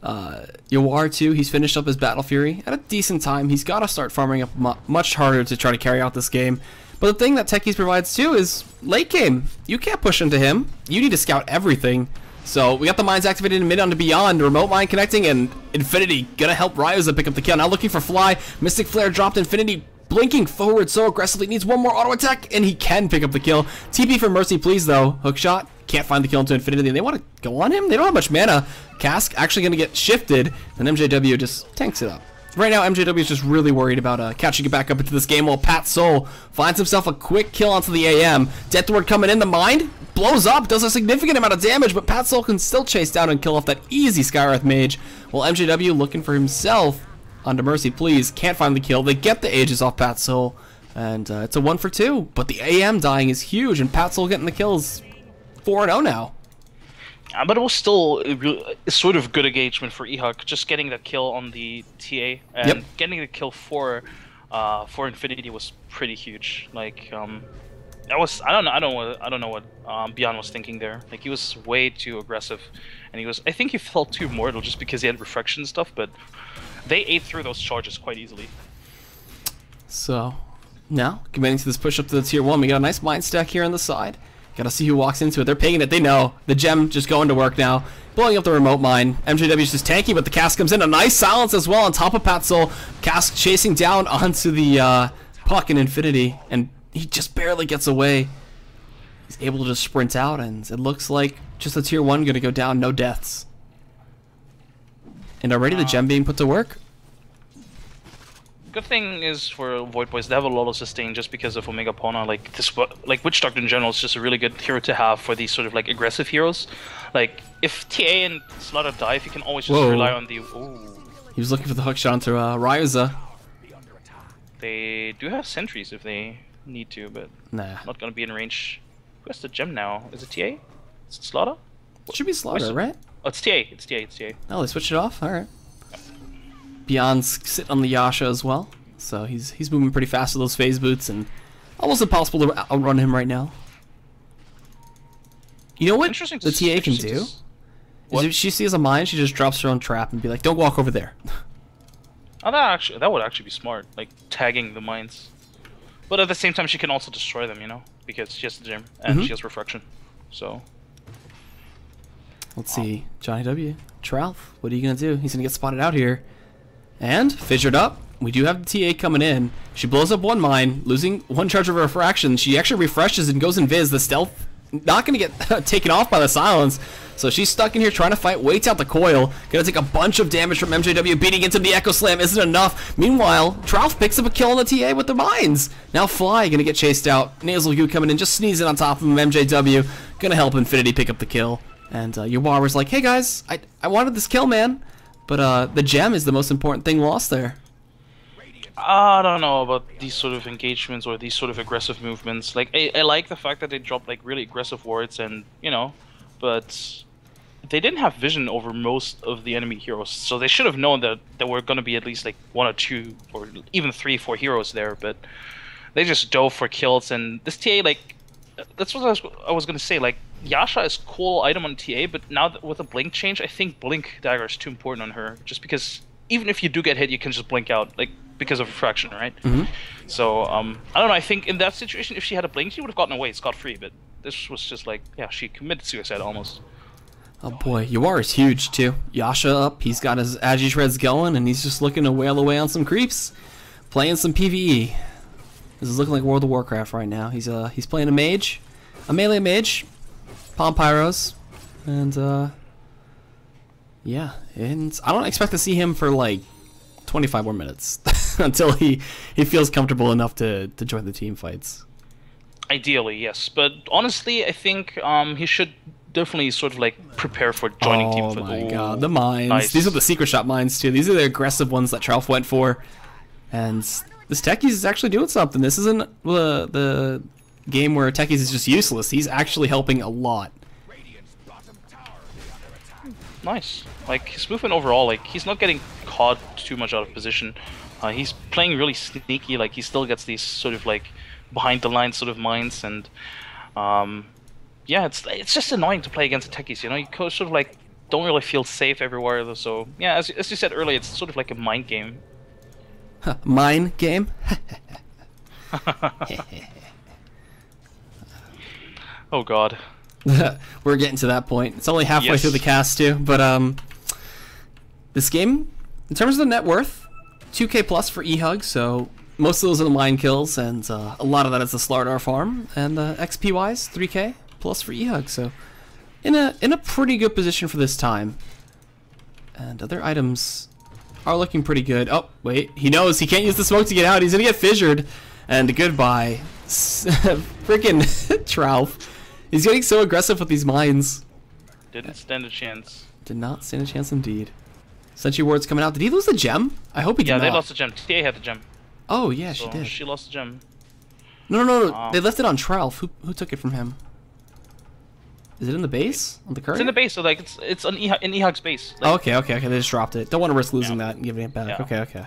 Yawar too, he's finished up his Battle Fury at a decent time. He's got to start farming up much harder to try to carry out this game. But the thing that Techies provides too is late game. You can't push into him. You need to scout everything. So we got the mines activated in mid onto beyond, remote mine connecting, and Infinity gonna help Ryuza pick up the kill. Now looking for Fly. Mystic Flare dropped. Infinity blinking forward so aggressively, needs one more auto attack, and he can pick up the kill. TP for Mercy, please though. Hookshot can't find the kill into Infinity, and they want to go on him. They don't have much mana. Cask actually gonna get shifted, and MJW just tanks it up. Right now, MJW is just really worried about catching it back up into this game while Pat Soul finds himself a quick kill onto the AM. Death Ward coming in, the Mind blows up, does a significant amount of damage, but Pat Soul can still chase down and kill off that easy Skywrath Mage, while MJW looking for himself onto Mercy, please. Can't find the kill. They get the Aegis off Pat Soul, and it's a 1 for 2, but the AM dying is huge, and Pat Soul getting the kills 4-0 now. But it was still a sort of good engagement for eHug, just getting that kill on the TA and getting the kill for Infinity was pretty huge. Like that was I don't know what Beyond was thinking there. Like he was way too aggressive, and I think he felt too mortal just because he had refraction and stuff. But they ate through those charges quite easily. So now committing to this push up to the tier 1, we got a nice mind stack here on the side. Gotta see who walks into it. They're paying it. They know. The gem just going to work now. Blowing up the remote mine. MJW's just tanky, but the Cask comes in. A nice silence as well on top of Pat Soul. Cask chasing down onto the puck in Infinity, and he just barely gets away. He's able to just sprint out, and it looks like just a tier 1 gonna go down. No deaths. And already the gem being put to work. Good thing is for VoidBoys, they have a lot of sustain just because of Omega Pona. Like Witch Doctor in general is just a really good hero to have for these sort of like aggressive heroes. Like if TA and Slaughter dive, you can always just rely on the. Ooh. He was looking for the hook shot onto Ryuza. They do have sentries if they need to, but not gonna be in range. Who has the gem now? Is it TA? Is it Slaughter? It should be Slaughter, right? Oh, it's TA. It's TA. It's TA. Oh, they switched it off. All right. Beyond's sitting on the Yasha as well, so he's moving pretty fast with those phase boots, and almost impossible to outrun him right now. You know what the TA can do? Is if she sees a mine, she just drops her own trap and be like, "Don't walk over there." Oh, that would actually be smart, like tagging the mines. But at the same time, she can also destroy them, you know, because she has the gem and she has refraction. So let's see, Johnny W. Tralf, what are you gonna do? He's gonna get spotted out here. And fissured up. We do have the TA coming in. She blows up one mine, losing 1 charge of refraction. She actually refreshes and goes invis. The stealth not going to get taken off by the silence. So she's stuck in here trying to fight, waits out the coil. Gonna take a bunch of damage from MJW, beating into the Echo Slam. Isn't enough. Meanwhile, Tralf picks up a kill on the TA with the mines. Now Fly gonna get chased out. Nasal Goo coming in, just sneezing on top of him. MJW gonna help Infinity pick up the kill. And Yawar was like, hey guys, I wanted this kill, man. But the gem is the most important thing lost there. I don't know about these sort of engagements or these sort of aggressive movements. Like I like the fact that they dropped like really aggressive wards and but they didn't have vision over most of the enemy heroes. So they should have known that there were going to be at least like 1 or 2 or even 3, 4 heroes there. But they just dove for kills, and this TA, like, that's what I was going to say. Like, Yasha is cool item on TA, but now that with a blink change, I think blink dagger is too important on her. Just because even if you do get hit, you can just blink out, like because of refraction, right? So I don't know. I think in that situation, if she had a blink, she would have gotten away scot-free. But this was just like, yeah, she committed suicide almost. Oh boy, Yawar is huge too. Yasha up, he's got his Agi Shreds going, and he's just looking to wail away on some creeps, playing some PvE. This is looking like World of Warcraft right now. He's playing a mage, a melee mage. Palm Pyros, and yeah, and I don't expect to see him for like 25 more minutes until he feels comfortable enough to join the team fights. Ideally, yes, but honestly, I think he should definitely sort of like prepare for joining team fights. Oh my god, the mines! Nice. These are the secret shot mines too. These are the aggressive ones that Tralf went for, and this Techies is actually doing something. This isn't the game where Techies is just useless. He's actually helping a lot. Nice. Like, his movement overall, like, he's not getting caught too much out of position. He's playing really sneaky. Like, he still gets these sort of like behind the line sort of mines, and yeah, it's just annoying to play against the Techies. You know, you sort of like don't really feel safe everywhere. Though, so yeah, as you said earlier, it's sort of like a mind game. Mind game? Oh god. We're getting to that point. It's only halfway through the cast too, but this game, in terms of the net worth, 2K plus for eHug, so most of those are the mine kills, and a lot of that is the Slardar farm, and XP wise, 3K plus for eHug, so in a pretty good position for this time. And other items are looking pretty good. Oh wait, he knows he can't use the smoke to get out. He's gonna get fissured, and goodbye, freaking Trouf. He's getting so aggressive with these mines. Didn't stand a chance. Did not stand a chance indeed. Sentry Ward's coming out. Did he lose the gem? I hope he did not. Yeah, they lost the gem. TA had the gem. Oh, yeah, so she did. She lost the gem. No. They left it on Trouf. Who took it from him? Is it in the base? On the current? It's in the base, so like it's in eHug's base. Like, okay. They just dropped it. Don't want to risk losing that and giving it back. Yeah. Okay.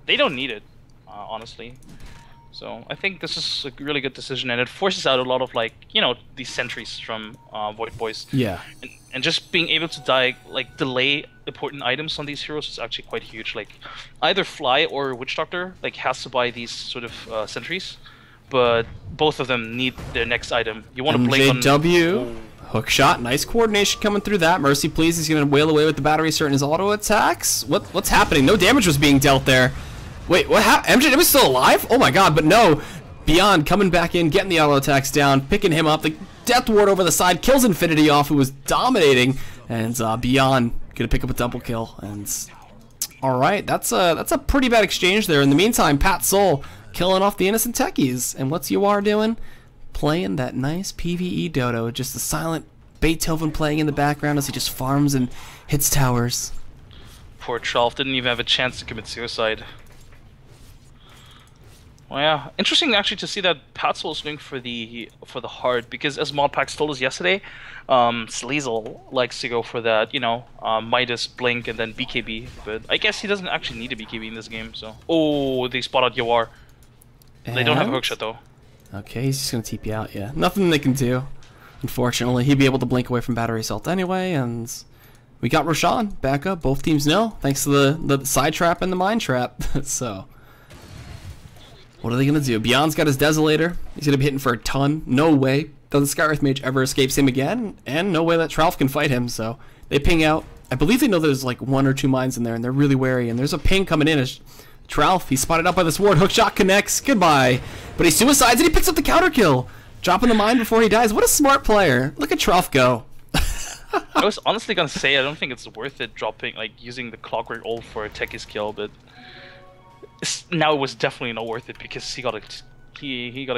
They don't need it, honestly. So I think this is a really good decision, and it forces out a lot of these sentries from VoidBoys. Yeah. And just being able to delay important items on these heroes is actually quite huge. Like either Fly or Witch Doctor has to buy these sort of sentries, but both of them need their next item. You want to blink on JW. Hook shot, nice coordination coming through that. Mercy please, he's gonna wail away with the battery certain his auto attacks. What's happening? No damage was being dealt there. Wait, what happened? MJ was still alive? Oh my god, but no. Beyond coming back in, getting the auto attacks down, picking him up. The Death Ward over the side kills Infinity off, who was dominating. And Beyond gonna pick up a double kill. And alright, that's a pretty bad exchange there. In the meantime, Pat Soul killing off the innocent techies. And what's UR doing? Playing that nice PvE dodo. Just a silent Beethoven playing in the background as he just farms and hits towers. Poor Trouf didn't even have a chance to commit suicide. Well, yeah, interesting actually to see that Patsoul is going for the hard, because as Modpax told us yesterday, Sleazel likes to go for that, Midas, Blink, and then BKB. But I guess he doesn't actually need a BKB in this game. So, oh, they spot out Yawar. They don't have a hookshot though. Okay, he's just gonna TP out. Yeah, nothing they can do. Unfortunately, he'd be able to blink away from battery assault anyway, and we got Roshan back up. Both teams know, thanks to the side trap and the mine trap. So. What are they going to do? Beyond's got his Desolator. He's going to be hitting for a ton. No way that the Skywrath Mage ever escapes him again. And no way that Trouf can fight him. So they ping out. I believe they know there's like 1 or 2 mines in there, and they're really wary. And there's a ping coming in as Trouf, he's spotted up by this ward. Hookshot connects. Goodbye. But he suicides and he picks up the counter kill. Dropping the mine before he dies. What a smart player. Look at Trouf go. I was honestly going to say I don't think it's worth it using the Clockwork ult for a Techie's kill, but now it was definitely not worth it because he got a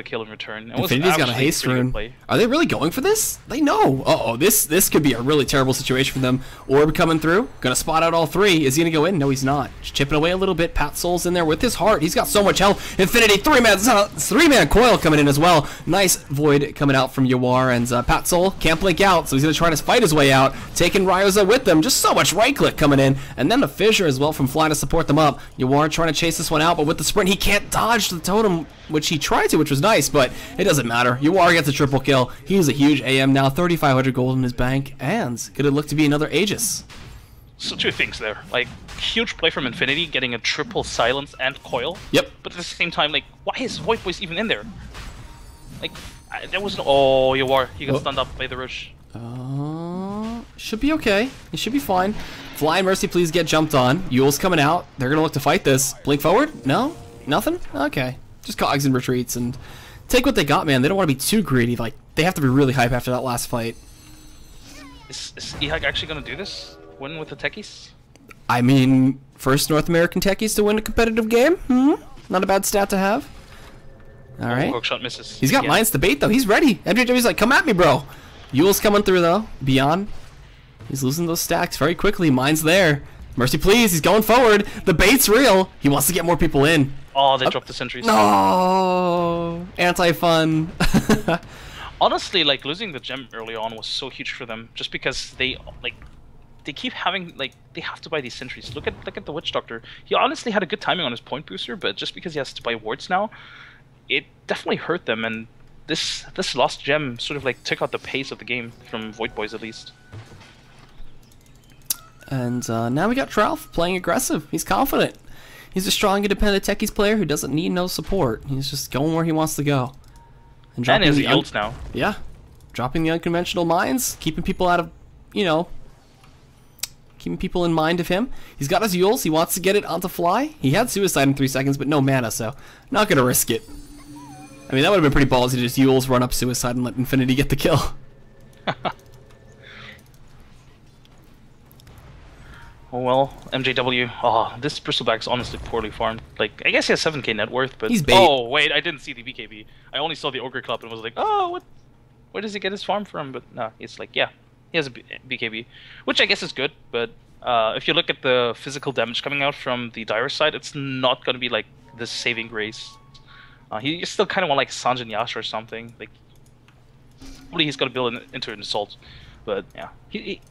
kill in return. Infinity's got a haste rune. Are they really going for this? They know. This could be a really terrible situation for them. Orb coming through, gonna spot out all 3. Is he gonna go in? No, he's not. Just chipping away a little bit. Pat Soul's in there with his heart. He's got so much health. Infinity 3-man coil coming in as well. Nice Void coming out from Yawar, and Pat Soul can't blink out, so he's gonna try to fight his way out, taking Ryoza with them. Just so much right click coming in, and then the fissure as well from Fly to support them up. Yawar trying to chase this one out, but with the sprint he can't dodge the totem, which he tried to, which was nice, but it doesn't matter. Yawar gets a triple kill. He's a huge AM now, 3,500 gold in his bank, and gonna look to be another Aegis. So 2 things there. Like, huge play from Infinity, getting a triple silence and coil. Yep. But at the same time, like, why is VoidBoys even in there? Like, there was no... Oh, Yawar, he got stunned up by the rush. Should be okay. He should be fine. Fly and Mercy please get jumped on. Yule's coming out. They're gonna look to fight this. Blink forward? No? Nothing? Okay. Just cogs and retreats and take what they got, man. They don't want to be too greedy. Like, they have to be really hype after that last fight. Is eHug actually going to do this? Win with the techies? I mean, first North American techies to win a competitive game? Not a bad stat to have. Alright. Hookshot misses. He's got mines to bait, though. He's ready. MJW's like, come at me, bro. Yule's coming through, though. Beyond. He's losing those stacks very quickly. Mine's there. Mercy, please. He's going forward. The bait's real. He wants to get more people in. Oh, they dropped the sentries. No, anti-fun. Honestly, like losing the gem early on was so huge for them, just because they keep having they have to buy these sentries. Look at the Witch Doctor. He honestly had a good timing on his point booster, but just because he has to buy wards now, it definitely hurt them. And this lost gem sort of took out the pace of the game from VoidBoys at least. And now we got Tralf playing aggressive. He's confident. He's a strong, independent techies player who doesn't need no support. He's just going where he wants to go. And his yields now. Yeah. Dropping the unconventional mines, keeping people out of, you know, keeping people in mind of him. He's got his Yules. He wants to get it onto fly. He had suicide in 3 seconds, but no mana, so not going to risk it. I mean, that would have been pretty ballsy to just Yules, run up suicide, and let Infinity get the kill. Oh well, MJW. Oh, this Bristleback is honestly poorly farmed. Like, I guess he has 7k net worth, but... He's bait. Oh, wait, I didn't see the BKB. I only saw the Ogre Club and was like, oh, what? Where does he get his farm from? But no, it's like, yeah, he has a BKB, which I guess is good, but if you look at the physical damage coming out from the Dire side, it's not going to be like the saving grace. He still kind of want like Sanjin Yasha or something. Like, probably he's got to build into an assault. But yeah,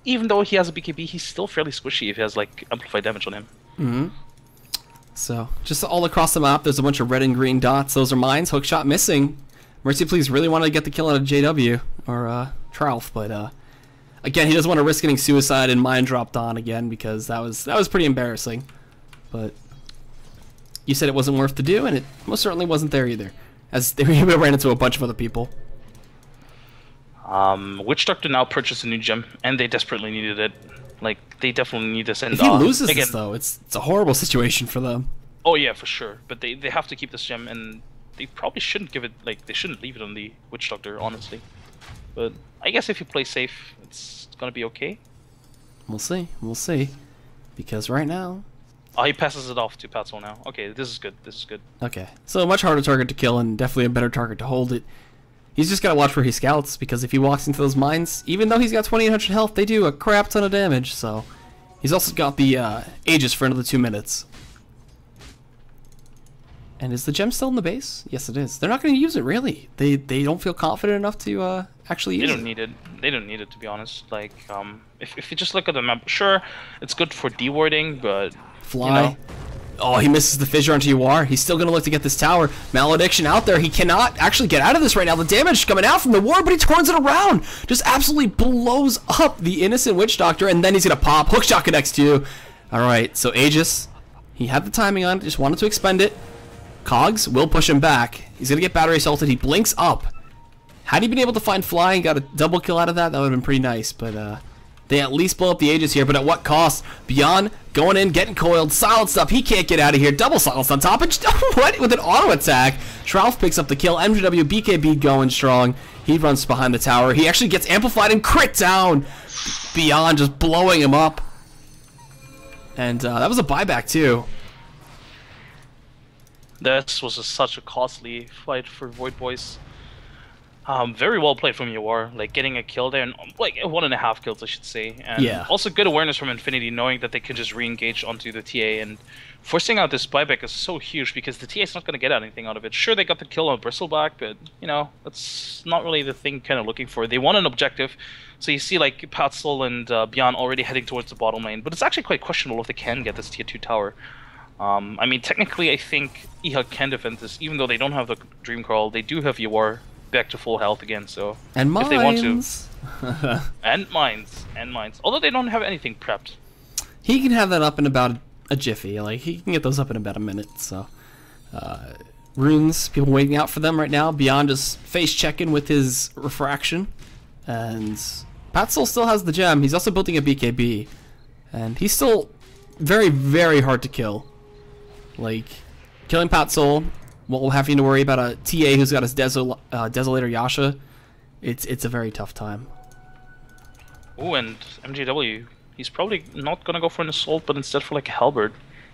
even though he has a BKB, he's still fairly squishy if he has like amplified damage on him. Mm-hmm. So just all across the map, there's a bunch of red and green dots. Those are mines. Hookshot missing. Mercy Please really wanted to get the kill out of JW or Tralf, but again, he doesn't want to risk getting suicide and mine dropped on again because that was pretty embarrassing. But you said it wasn't worth to do, and it most certainly wasn't there either, as they ran into a bunch of other people. Witch Doctor now purchased a new gem, and they desperately needed it. Like, they definitely need this. And if he loses this, though, it's a horrible situation for them. Oh yeah, for sure. But they have to keep this gem, and they probably shouldn't give it. Like, they shouldn't leave it on the Witch Doctor, honestly. But I guess if you play safe, it's gonna be okay. We'll see. We'll see. Because right now. Oh, he passes it off to Patzel now. Okay, this is good. This is good. Okay, so a much harder target to kill, and definitely a better target to hold it. He's just got to watch where he scouts, because if he walks into those mines, even though he's got 2800 health, they do a crap ton of damage, so... He's also got the Aegis for another 2 minutes. And is the gem still in the base? Yes, it is. They're not going to use it, really. They don't feel confident enough to actually use it. They don't need it. They don't need it, to be honest. Like, if you just look at the map, sure, it's good for dewarding, but... Fly. You know, oh, he misses the fissure onto UR. He's still going to look to get this tower. Malediction out there. He cannot actually get out of this right now. The damage coming out from the ward, but he turns it around. Just absolutely blows up the innocent Witch Doctor, and then he's going to pop. Hookshot connects too. Alright, so Aegis, he had the timing on it, just wanted to expend it. Cogs will push him back. He's going to get battery assaulted. He blinks up. Had he been able to find Fly and got a double kill out of that, that would have been pretty nice, but they at least blow up the Aegis here, but at what cost? Beyond going in, getting coiled, silenced up. He can't get out of here. Double silenced on top. And what? With an auto attack. Tralf picks up the kill. MJW BKB going strong. He runs behind the tower. He actually gets amplified and crit down. Beyond just blowing him up. And that was a buyback too. This was such a costly fight for VoidBoys. Very well played from UR, like getting a kill there, and like 1.5 kills, I should say. And yeah. Also good awareness from Infinity, knowing that they can just re-engage onto the TA, and forcing out this buyback is so huge because the TA is not going to get anything out of it. Sure, they got the kill on Bristleback, but you know, that's not really the thing kind of looking for. They want an objective, so you see like Patzel and Beyond already heading towards the bottom lane, but it's actually quite questionable if they can get this tier 2 tower. I mean, technically, I think eHug can defend this, even though they don't have the Dream Crawl. They do have UR back to full health again, so and if they want to, and mines. Although they don't have anything prepped. He can have that up in about a jiffy. Like he can get those up in about a minute. So runes, people waiting out for them right now. Beyond just face checking with his refraction, and Patzel still has the gem. He's also building a BKB, and he's still very, very hard to kill. Like killing Patzel, while having to worry about a TA who's got his Desolator Yasha, it's a very tough time. Oh, and MJW, he's probably not gonna go for an assault, but instead for like a halberd,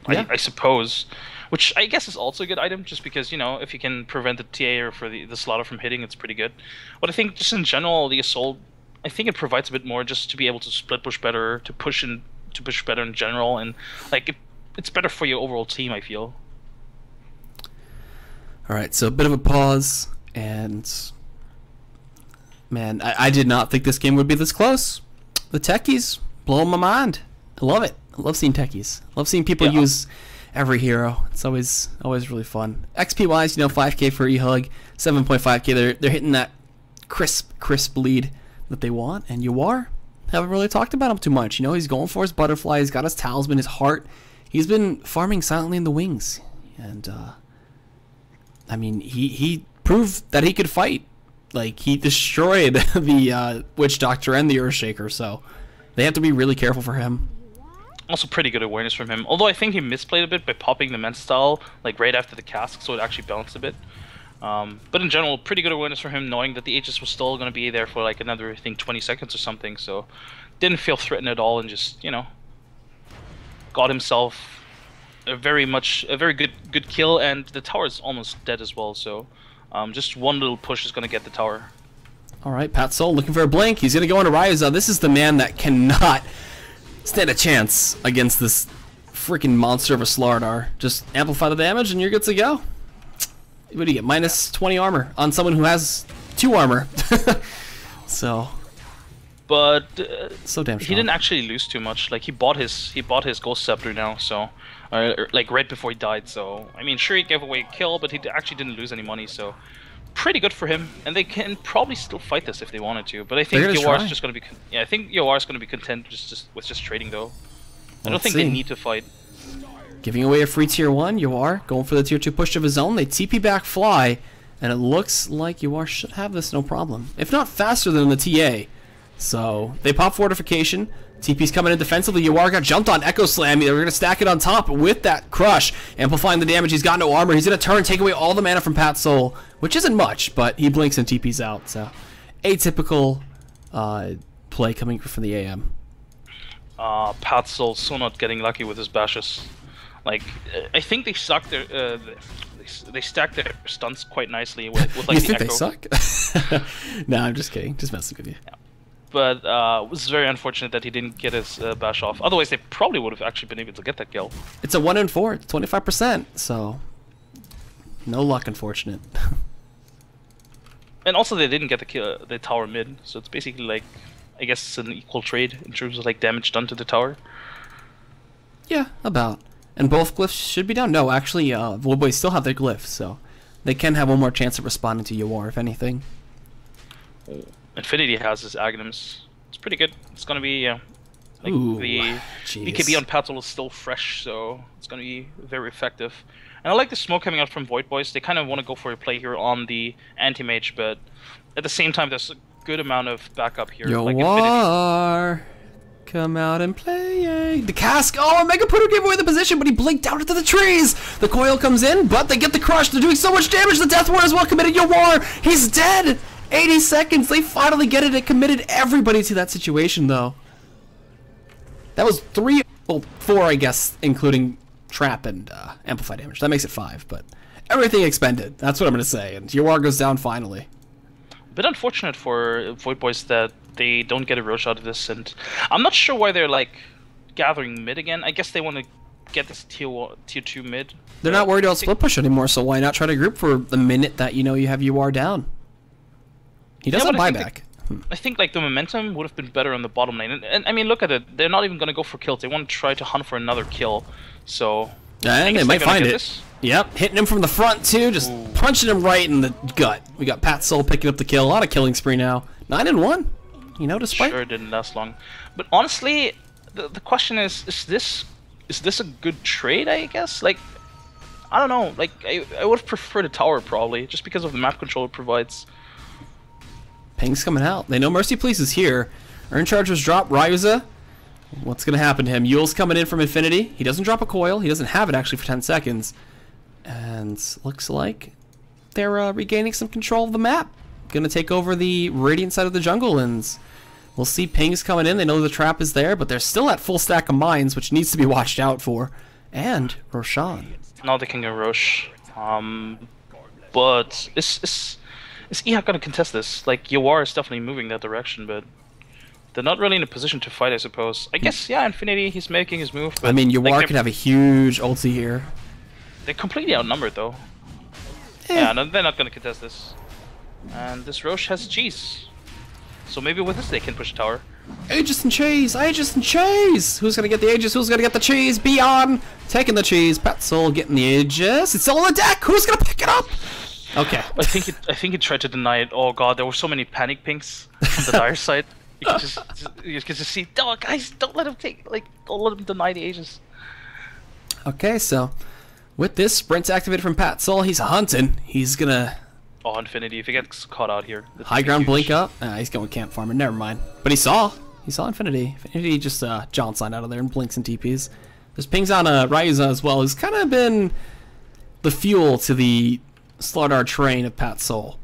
yeah. I suppose. Which I guess is also a good item, just because, you know, if you can prevent the TA or for the slaughter from hitting, it's pretty good. But I think just in general, the assault, I think it provides a bit more just to be able to split push better, to push better in general, and like it's better for your overall team, I feel. Alright, so a bit of a pause, and man, I did not think this game would be this close. The techies blowing my mind. I love it. I love seeing techies. I love seeing people use every hero. It's always really fun. XP wise, you know, 5k for eHug, 7.5k. They're hitting that crisp lead that they want, and you are haven't really talked about him too much. You know, he's going for his butterfly. He's got his talisman, his heart. He's been farming silently in the wings. And, I mean, he proved that he could fight. Like, he destroyed the Witch Doctor and the Earthshaker, so they have to be really careful for him. Also pretty good awareness from him. Although I think he misplayed a bit by popping the Men's Style, like, right after the cask, so it actually bounced a bit. But in general, pretty good awareness for him, knowing that the Aegis was still going to be there for, like, another, I think, 20 seconds or something, so didn't feel threatened at all and just, you know, got himself a very good kill, and the tower is almost dead as well, so just one little push is going to get the tower. Alright, Pat Soul looking for a blink. He's going to go into Ryuza. This is the man that cannot stand a chance against this freaking monster of a Slardar. Just amplify the damage and you're good to go. What do you get? Minus 20 armor on someone who has 2 armor. So... But so damn he didn't actually lose too much. Like, he bought his Ghost Scepter now, so like right before he died. So I mean, sure, he gave away a kill, but he actually didn't lose any money. So pretty good for him, and they can probably still fight this if they wanted to. But I think Yoar is just going to be I think Yoar is going to be content with just trading though. I don't think they need to fight. Giving away a free tier 1, Yoar going for the tier 2 push of his own. They TP back Fly, and it looks like Yoar should have this no problem, if not faster than the TA. So they pop fortification. TP's coming in defensively. Yoar got jumped on. Echo Slam. They're going to stack it on top with that crush, amplifying the damage. He's got no armor. He's going to turn, take away all the mana from Pat Soul, which isn't much, but he blinks and TP's out. So atypical play coming from the AM. Pat Soul so not getting lucky with his bashes. Like, I think they suck their they stack their stunts quite nicely with like you the think Echo. they suck? No, I'm just kidding. Just messing with you. Yeah. But it was very unfortunate that he didn't get his bash off. Otherwise, they probably would have actually been able to get that kill. It's a 1 in 4. It's 25%. So no luck, unfortunate. And also, they didn't get the tower mid, so it's basically like, I guess it's an equal trade in terms of like damage done to the tower. Yeah, about. And both glyphs should be down. No, actually, VoidBoys still have their glyphs, so they can have one more chance of responding to Yoar, if anything. Infinity has his Aghanims. It's pretty good. It's gonna be like the geez. BKB on Pat Soul is still fresh, so it's gonna be very effective. And I like the smoke coming out from VoidBoys. They kind of want to go for a play here on the anti-mage, but at the same time, there's a good amount of backup here. Yoar, like come out and play. The cask. Oh, Mega Putter gave away the position, but he blinked out into the trees. The coil comes in, but they get the crush. They're doing so much damage. The Death Ward is well committed. Yoar, he's dead. 80 seconds. They finally get it. It committed everybody to that situation, though. That was 3, well, 4, I guess, including trap and amplify damage. That makes it 5, but everything expended. That's what I'm going to say. And Yoar goes down finally. A bit unfortunate for VoidBoys that they don't get a Roche out of this, and I'm not sure why they're like gathering mid again. I guess they want to get this tier 2 mid. They're not worried about split push anymore, so why not try to group for the minute that you know you have Yoar down? He does have buyback. I think like the momentum would have been better on the bottom lane, and I mean, look at it. They're not even going to go for kills. They want to try to hunt for another kill. So and they might find it. Yep, hitting him from the front too, just punching him right in the gut. We got Pat Soul picking up the kill. A lot of killing spree now. 9 and 1. You know, despite sure didn't last long. But honestly, the question is this a good trade? I guess like I don't know. Like I would have preferred a tower probably, just because of the map control it provides. Ping's coming out. They know Mercy Police is here. Earn Chargers drop. Ryuza. What's going to happen to him? Yule's coming in from Infinity. He doesn't drop a coil. He doesn't have it actually for 10 seconds. And looks like they're regaining some control of the map. Going to take over the Radiant side of the jungle. And we'll see Ping's coming in. They know the trap is there, but they're still at full stack of mines, which needs to be watched out for. And Roshan. Now they can go Roche. But is eHug going to contest this? Like, Yoar is definitely moving that direction, but they're not really in a position to fight, I suppose. I guess, yeah, Infinity, he's making his move. But I mean, Yoar could have a huge ulti here. They're completely outnumbered, though. Yeah, no, they're not going to contest this. And this Roche has cheese. So maybe with this they can push tower. Aegis and cheese! Aegis and cheese! Who's going to get the Aegis? Who's going to get the cheese? Beyond! Taking the cheese. Pat Soul getting the Aegis. It's still on the deck! Who's going to pick it up? Okay. I think he tried to deny it. Oh god, there were so many panic pinks from the dire side. You can just see, oh, guys, don't let him don't let him deny the Aegis. Okay, so with this sprint's activated from Pat Soul, he's hunting. He's gonna. Oh, Infinity! If he gets caught out here, high ground blink up. He's going camp farming. Never mind. But he saw Infinity. Infinity just jaunts line out of there and blinks and TPs. There's pings on Ryuza as well, who's kind of been the fuel to the Slardar train of Pat Soul,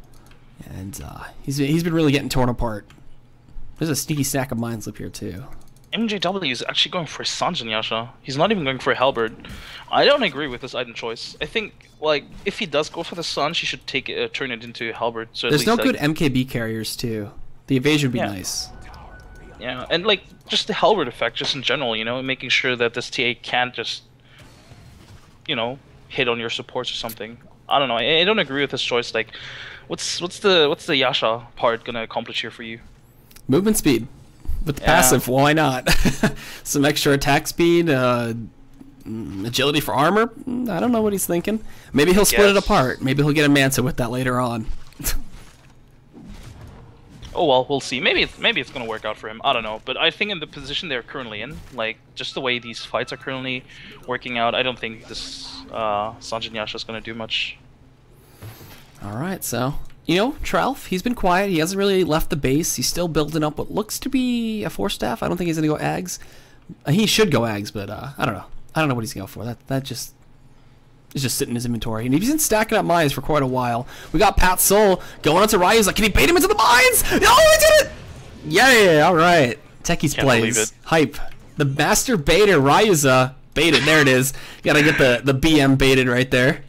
and he's been really getting torn apart. There's a sneaky stack of mines up here too. MJW is actually going for Sanjin Yasha. He's not even going for a Halberd. I don't agree with this item choice. I think, like, if he does go for the Sun, she should take it, turn it into a Halberd. So there's no good MKB carriers too. The evasion would be nice. Yeah, and like just the Halberd effect, just in general, you know, making sure that this TA can't just, you know, hit on your supports or something. I don't know. I don't agree with this choice. Like, what's the Yasha part gonna accomplish here for you? Movement speed. With the passive, why not? Some extra attack speed, agility for armor. I don't know what he's thinking. Maybe he'll split it apart. Maybe he'll get a Manta with that later on. Oh well, we'll see. Maybe it's gonna work out for him. I don't know. But I think in the position they're currently in, like just the way these fights are currently working out, I don't think this Sanjin Yasha is gonna do much. All right, so. You know, Tralf, he's been quiet. He hasn't really left the base. He's still building up what looks to be a 4-staff. I don't think he's going to go Ags. He should go Ags, but I don't know. I don't know what he's going to go for. That just is just sitting in his inventory. And he's been stacking up mines for quite a while. We got Pat Soul going onto Ryu's. Like, can he bait him into the mines? Oh, he did it! Yeah, all right. Techie's plays. Hype. The master baiter, Ryuza. Baited. There it is. You got to get the BM baited right there.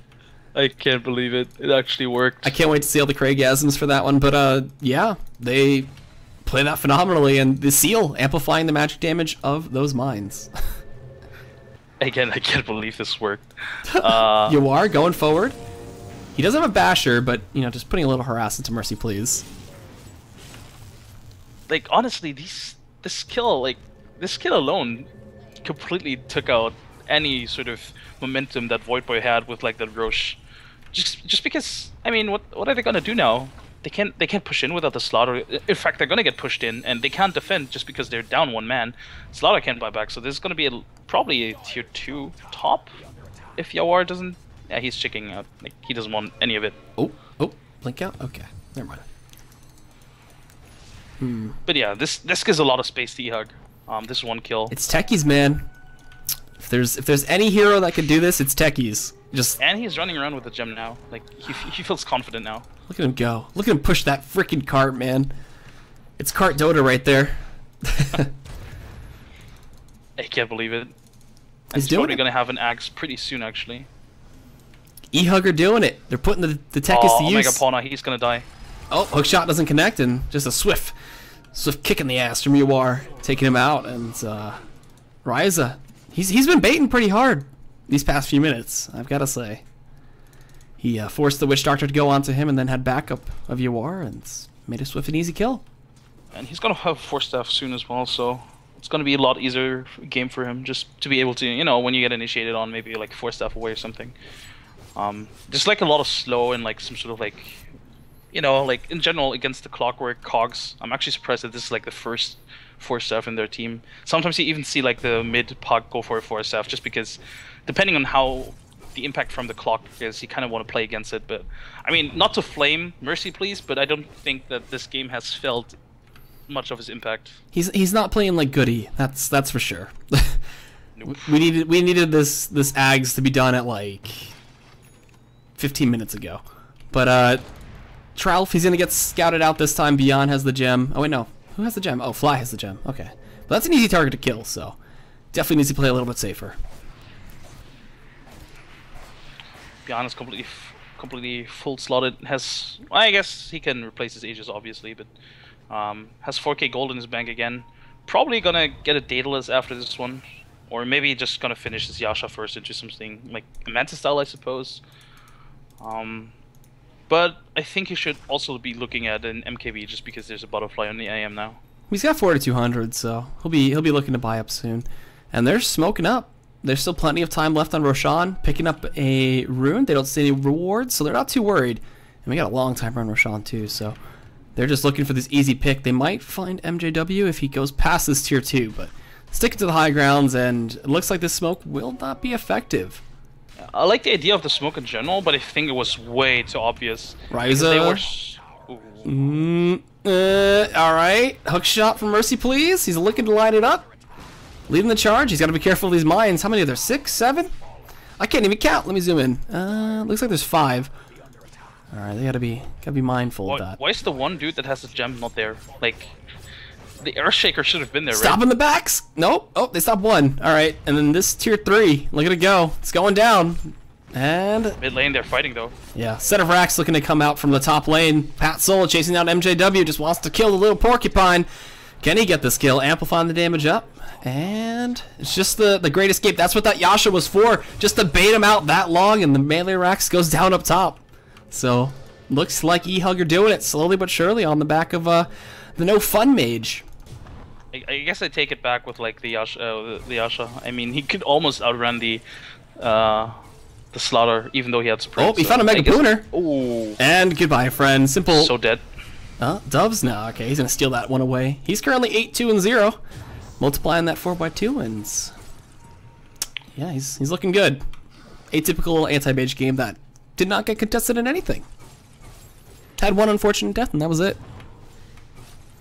I can't believe it. It actually worked. I can't wait to see all the Craigasms for that one, but yeah, they play that phenomenally, and the seal amplifying the magic damage of those mines. Again, I can't believe this worked. You are going forward. He does have a basher, but you know, just putting a little harass into Mercy, please. Like honestly, this kill alone completely took out any sort of momentum that VoidBoy had with like the Roche. Just because, I mean, what are they gonna do now? They can't push in without the Slaughter. In fact, they're gonna get pushed in, and they can't defend just because they're down one man. Slaughter can't buy back, so there's gonna be probably a tier 2 top if Yawar doesn't. Yeah, he's checking out. Like he doesn't want any of it. Oh, blink out. Okay, never mind. But yeah, this gives a lot of space to eHug. This one kill. It's Techies, man. If there's any hero that could do this, it's Techies. And he's running around with the gem now. Like he feels confident now. Look at him go. Look at him push that freaking cart, man. It's cart Dota right there. I can't believe it. He's doing probably it. Gonna have an axe pretty soon, actually. eHug are doing it. They're putting the Techies to use. Omega Pauna, he's gonna die. Oh, hookshot doesn't connect, and just a swift kick in the ass from Yawar, taking him out. And Ryuza, he's been baiting pretty hard these past few minutes, I've got to say. He forced the Witch Doctor to go onto him and then had backup of Yawar and made a swift and easy kill. And he's going to have 4-staff soon as well, so it's going to be a lot easier game for him just to be able to, you know, when you get initiated on maybe like 4-staff away or something. Just like a lot of slow and like some sort of like, you know, like in general against the Clockwork cogs. I'm actually surprised that this is like the first 4-staff in their team. Sometimes you even see like the mid pug go for a 4-staff just because depending on how the impact from the clock is, you kind of want to play against it. But I mean, not to flame Mercy, please, but I don't think that this game has felt much of his impact. He's not playing like Goody. That's for sure. Nope. We needed this Ags to be done at like 15 minutes ago. But Tralf, he's gonna get scouted out this time. Beyond has the gem. Oh wait, no. Who has the gem? Oh, Fly has the gem. Okay, but that's an easy target to kill. So definitely needs to play a little bit safer. Beyond is completely full slotted. Has, I guess he can replace his Aegis obviously, but has 4k gold in his bank again. Probably gonna get a Daedalus after this one, or maybe just gonna finish his Yasha first into something like a Manta style, I suppose. But I think he should also be looking at an MKB just because there's a butterfly on the AM now. He's got 4200, so he'll be looking to buy up soon. And they're smoking up. There's still plenty of time left on Roshan, picking up a rune. They don't see any rewards, so they're not too worried. And we got a long time on Roshan too, so They're just looking for this easy pick. They might find MJW if he goes past this tier 2, but sticking to the high grounds, and it looks like this smoke will not be effective. I like the idea of the smoke in general, but I think it was way too obvious. Ryza. Alright. Hook shot from Mercy, please. He's looking to line it up. Leading the charge. He's got to be careful of these mines. How many are there? 6, 7? I can't even count. Let me zoom in. Looks like there's 5. Alright, they gotta be mindful of that. Why is the one dude that has the gem not there? Like, the air shaker should have been there, Stop right? in the backs! Nope. Oh, they stopped one. Alright, and then this tier 3. Look at it go. It's going down. And mid lane, they're fighting though. yeah, set of racks looking to come out from the top lane. Pat Soul chasing down MJW, just wants to kill the little porcupine. Can he get this kill? Amplifying the damage up. And it's just the great escape. That's what that Yasha was for. Just to bait him out that long, and the melee racks goes down up top. So, looks like eHug are doing it slowly but surely on the back of the no fun mage. I guess I take it back with like the Yasha. I mean, he could almost outrun the Slaughter, even though he had Sprint. Oh, he found a Mega Pooner. Oh. And goodbye, friend. Simple. So dead. Doves now. Okay, he's gonna steal that one away. He's currently 8-2-0, multiplying that 4x2 wins. Yeah, he's looking good. Atypical anti-mage game that did not get contested in anything. Had one unfortunate death, and that was it.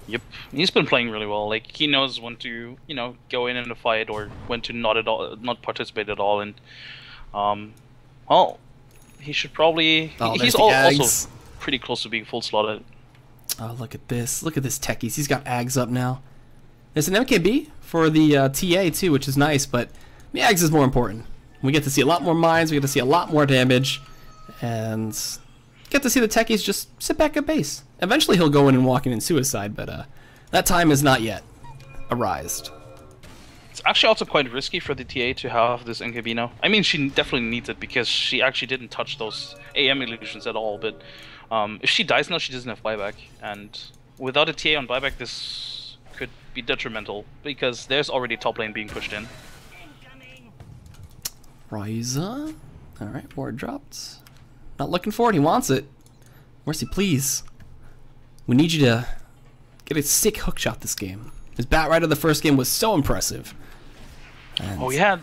Yep, he's been playing really well. Like, he knows when to, go in a fight, or when to not participate at all. And well, he should probably. He's also pretty close to being full slotted. Oh, look at this! Look at this techies. He's got Ags up now. There's an MKB for the TA too, which is nice, but the Ags is more important. We get to see a lot more mines. We get to see a lot more damage. And get to see the techies just sit back at base. Eventually he'll go in and walk in suicide, but that time is not yet arised. It's actually also quite risky for the TA to have this NKB now. I mean, she definitely needs it because she actually didn't touch those AM illusions at all, but if she dies now, she doesn't have buyback, and without a TA on buyback, this could be detrimental because there's already top lane being pushed in. Ryza. Alright, ward dropped. Not looking for it, he wants it. Mercy, please. We need you to get a sick hook shot this game. His bat right of the first game was so impressive. And oh, he had...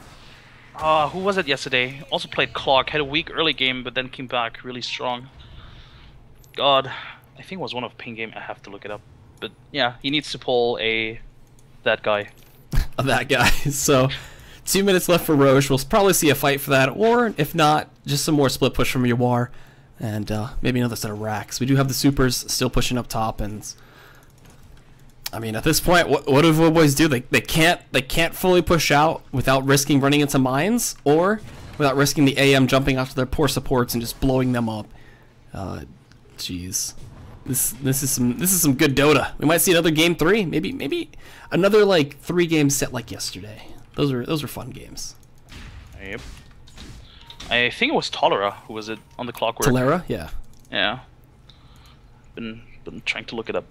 who was it yesterday? Also played Clock, had a weak early game, but then came back really strong. God, I think it was one of Ping game, I have to look it up. But yeah, he needs to pull that guy. That guy, so... 2 minutes left for Roche. We'll probably see a fight for that, or if not, just some more split push from Yawar, and maybe another set of racks. We do have the supers still pushing up top, and I mean, at this point, what do VoidBoys do? They can't fully push out without risking running into mines, or without risking the AM jumping after their poor supports and just blowing them up. Jeez. This is some good Dota. We might see another game 3, maybe another like 3-game set like yesterday. Those are fun games. Yep. I think it was Tolera who was it on the Clockwork. Tolera, yeah. Yeah. Been trying to look it up.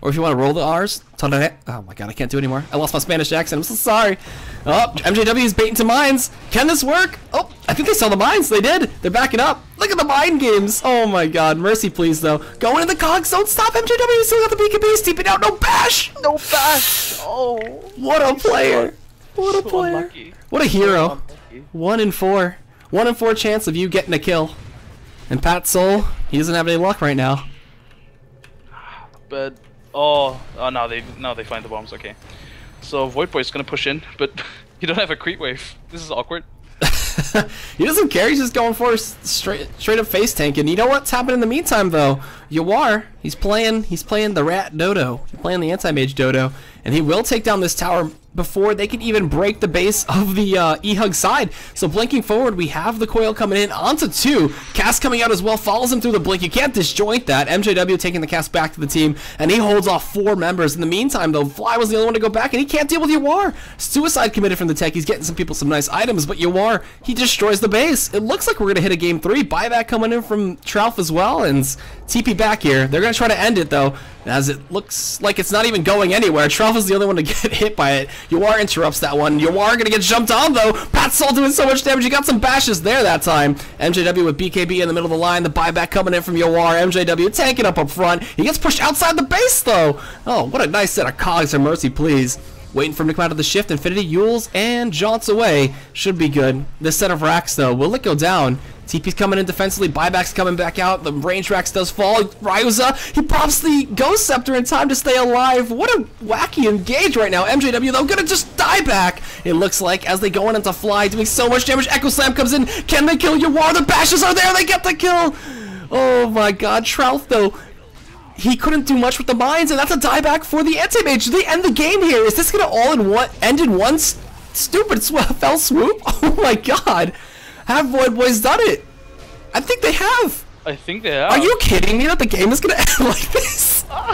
Or if you want to roll the R's, Tolera. Oh my god, I can't do it anymore. I lost my Spanish accent. I'm so sorry. Oh, MJW is baiting to mines. Can this work? Oh, I think they saw the mines. They did. They're backing up. Look at the mine games. Oh my god. Mercy, please though. Going in the cogs. Don't stop. MJW still got the BKB. Steeping out. No bash. No bash. Oh. What a player. What a player. Unlucky. What a hero. 1 in 4. 1 in 4 chance of you getting a kill. And Pat Soul, he doesn't have any luck right now. But now they find the bombs. Okay. So VoidBoys gonna push in, but you don't have a creep wave. This is awkward. He doesn't care. He's just going for a straight up face tank. And you know what's happened in the meantime though? Yawar, he's playing the rat dodo. He's playing the anti-mage dodo, and he will take down this tower before they can even break the base of the eHug side. So blinking forward, we have the coil coming in onto 2. Cast coming out as well, follows him through the blink. You can't disjoint that. MJW taking the cast back to the team, and he holds off 4 members. In the meantime, though, Fly was the only one to go back, and he can't deal with Yawar. Suicide committed from the tech. He's getting some people some nice items, but Yawar, he destroys the base. It looks like we're going to hit a game 3. Buyback coming in from Trouf as well, and TP back here. They're going to try to end it, though, as it looks like it's not even going anywhere. Trouf is the only one to get hit by it. Yawar interrupts that one. Yawar gonna get jumped on though. Pat Sol doing so much damage. He got some bashes there that time. MJW with BKB in the middle of the line. The buyback coming in from Yawar. MJW tanking up front. He gets pushed outside the base though. Oh, what a nice set of cogs or mercy, please. Waiting for him to come out of the shift. Infinity, Yules, and jaunts away. Should be good. This set of racks, though, will it go down? TP's coming in defensively. Buyback's coming back out. The range racks does fall. Ryuza, he pops the Ghost Scepter in time to stay alive. What a wacky engage right now. MJW, though, gonna just die back, it looks like, as they go in into Fly, doing so much damage. Echo Slam comes in. Can they kill Yawar? The bashes are there. They get the kill. Oh, my God. Trouth, though, he couldn't do much with the mines, and that's a dieback for the anti-mage. They end the game here. Is this gonna end in one stupid fell swoop? Oh my God! Have VoidBoys done it? I think they have. I think they have. Are you kidding me that the game is gonna end like this? All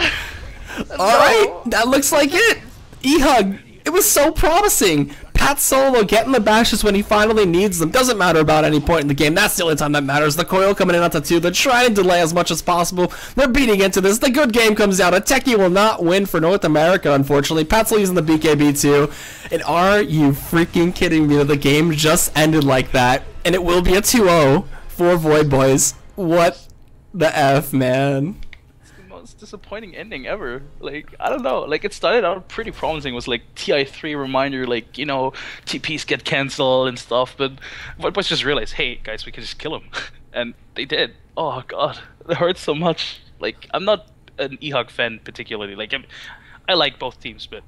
right, that looks like it. eHug. It was so promising. Pat Solo getting the bashes when he finally needs them. Doesn't matter about any point in the game. That's the only time that matters. The coil coming in onto 2. They're trying to delay as much as possible. They're beating into this. The good game comes out. Ateki will not win for North America, unfortunately. Pat Solo using the BKB too. And are you freaking kidding me that the game just ended like that? And it will be a 2-0 for VoidBoys. What the F, man? Disappointing ending ever. Like, I don't know, like, it started out pretty promising. It was like TI3 reminder, like, you know, TPs get cancelled and stuff, but VoidBoys just realized, hey guys, we can just kill him. And they did. Oh God, it hurts so much. Like, I'm not an eHug fan particularly. Like, I like both teams, but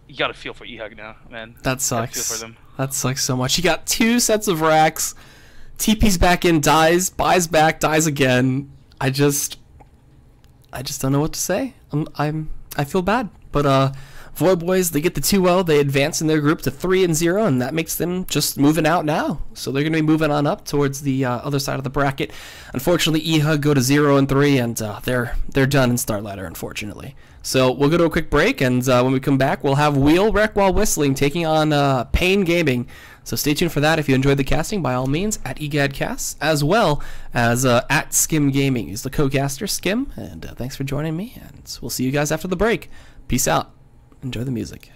you gotta feel for eHug now, man. That sucks. Feel for them. That sucks so much. He got 2 sets of racks. TP's back in, dies, buys back, dies again. I just don't know what to say. I feel bad. But VoidBoys, they get the 2-0. They advance in their group to 3-0, and that makes them just moving out now. So they're going to be moving on up towards the other side of the bracket. Unfortunately, eHug go to 0-3, and they're done in Star Ladder, unfortunately. So we'll go to a quick break, and when we come back, we'll have Wheel Wreck While Whistling taking on Pain Gaming. So stay tuned for that. If you enjoyed the casting, by all means, at EGADCasts, as well as at SkimGaming. He's the co-caster, Skim, and thanks for joining me, and we'll see you guys after the break. Peace out. Enjoy the music.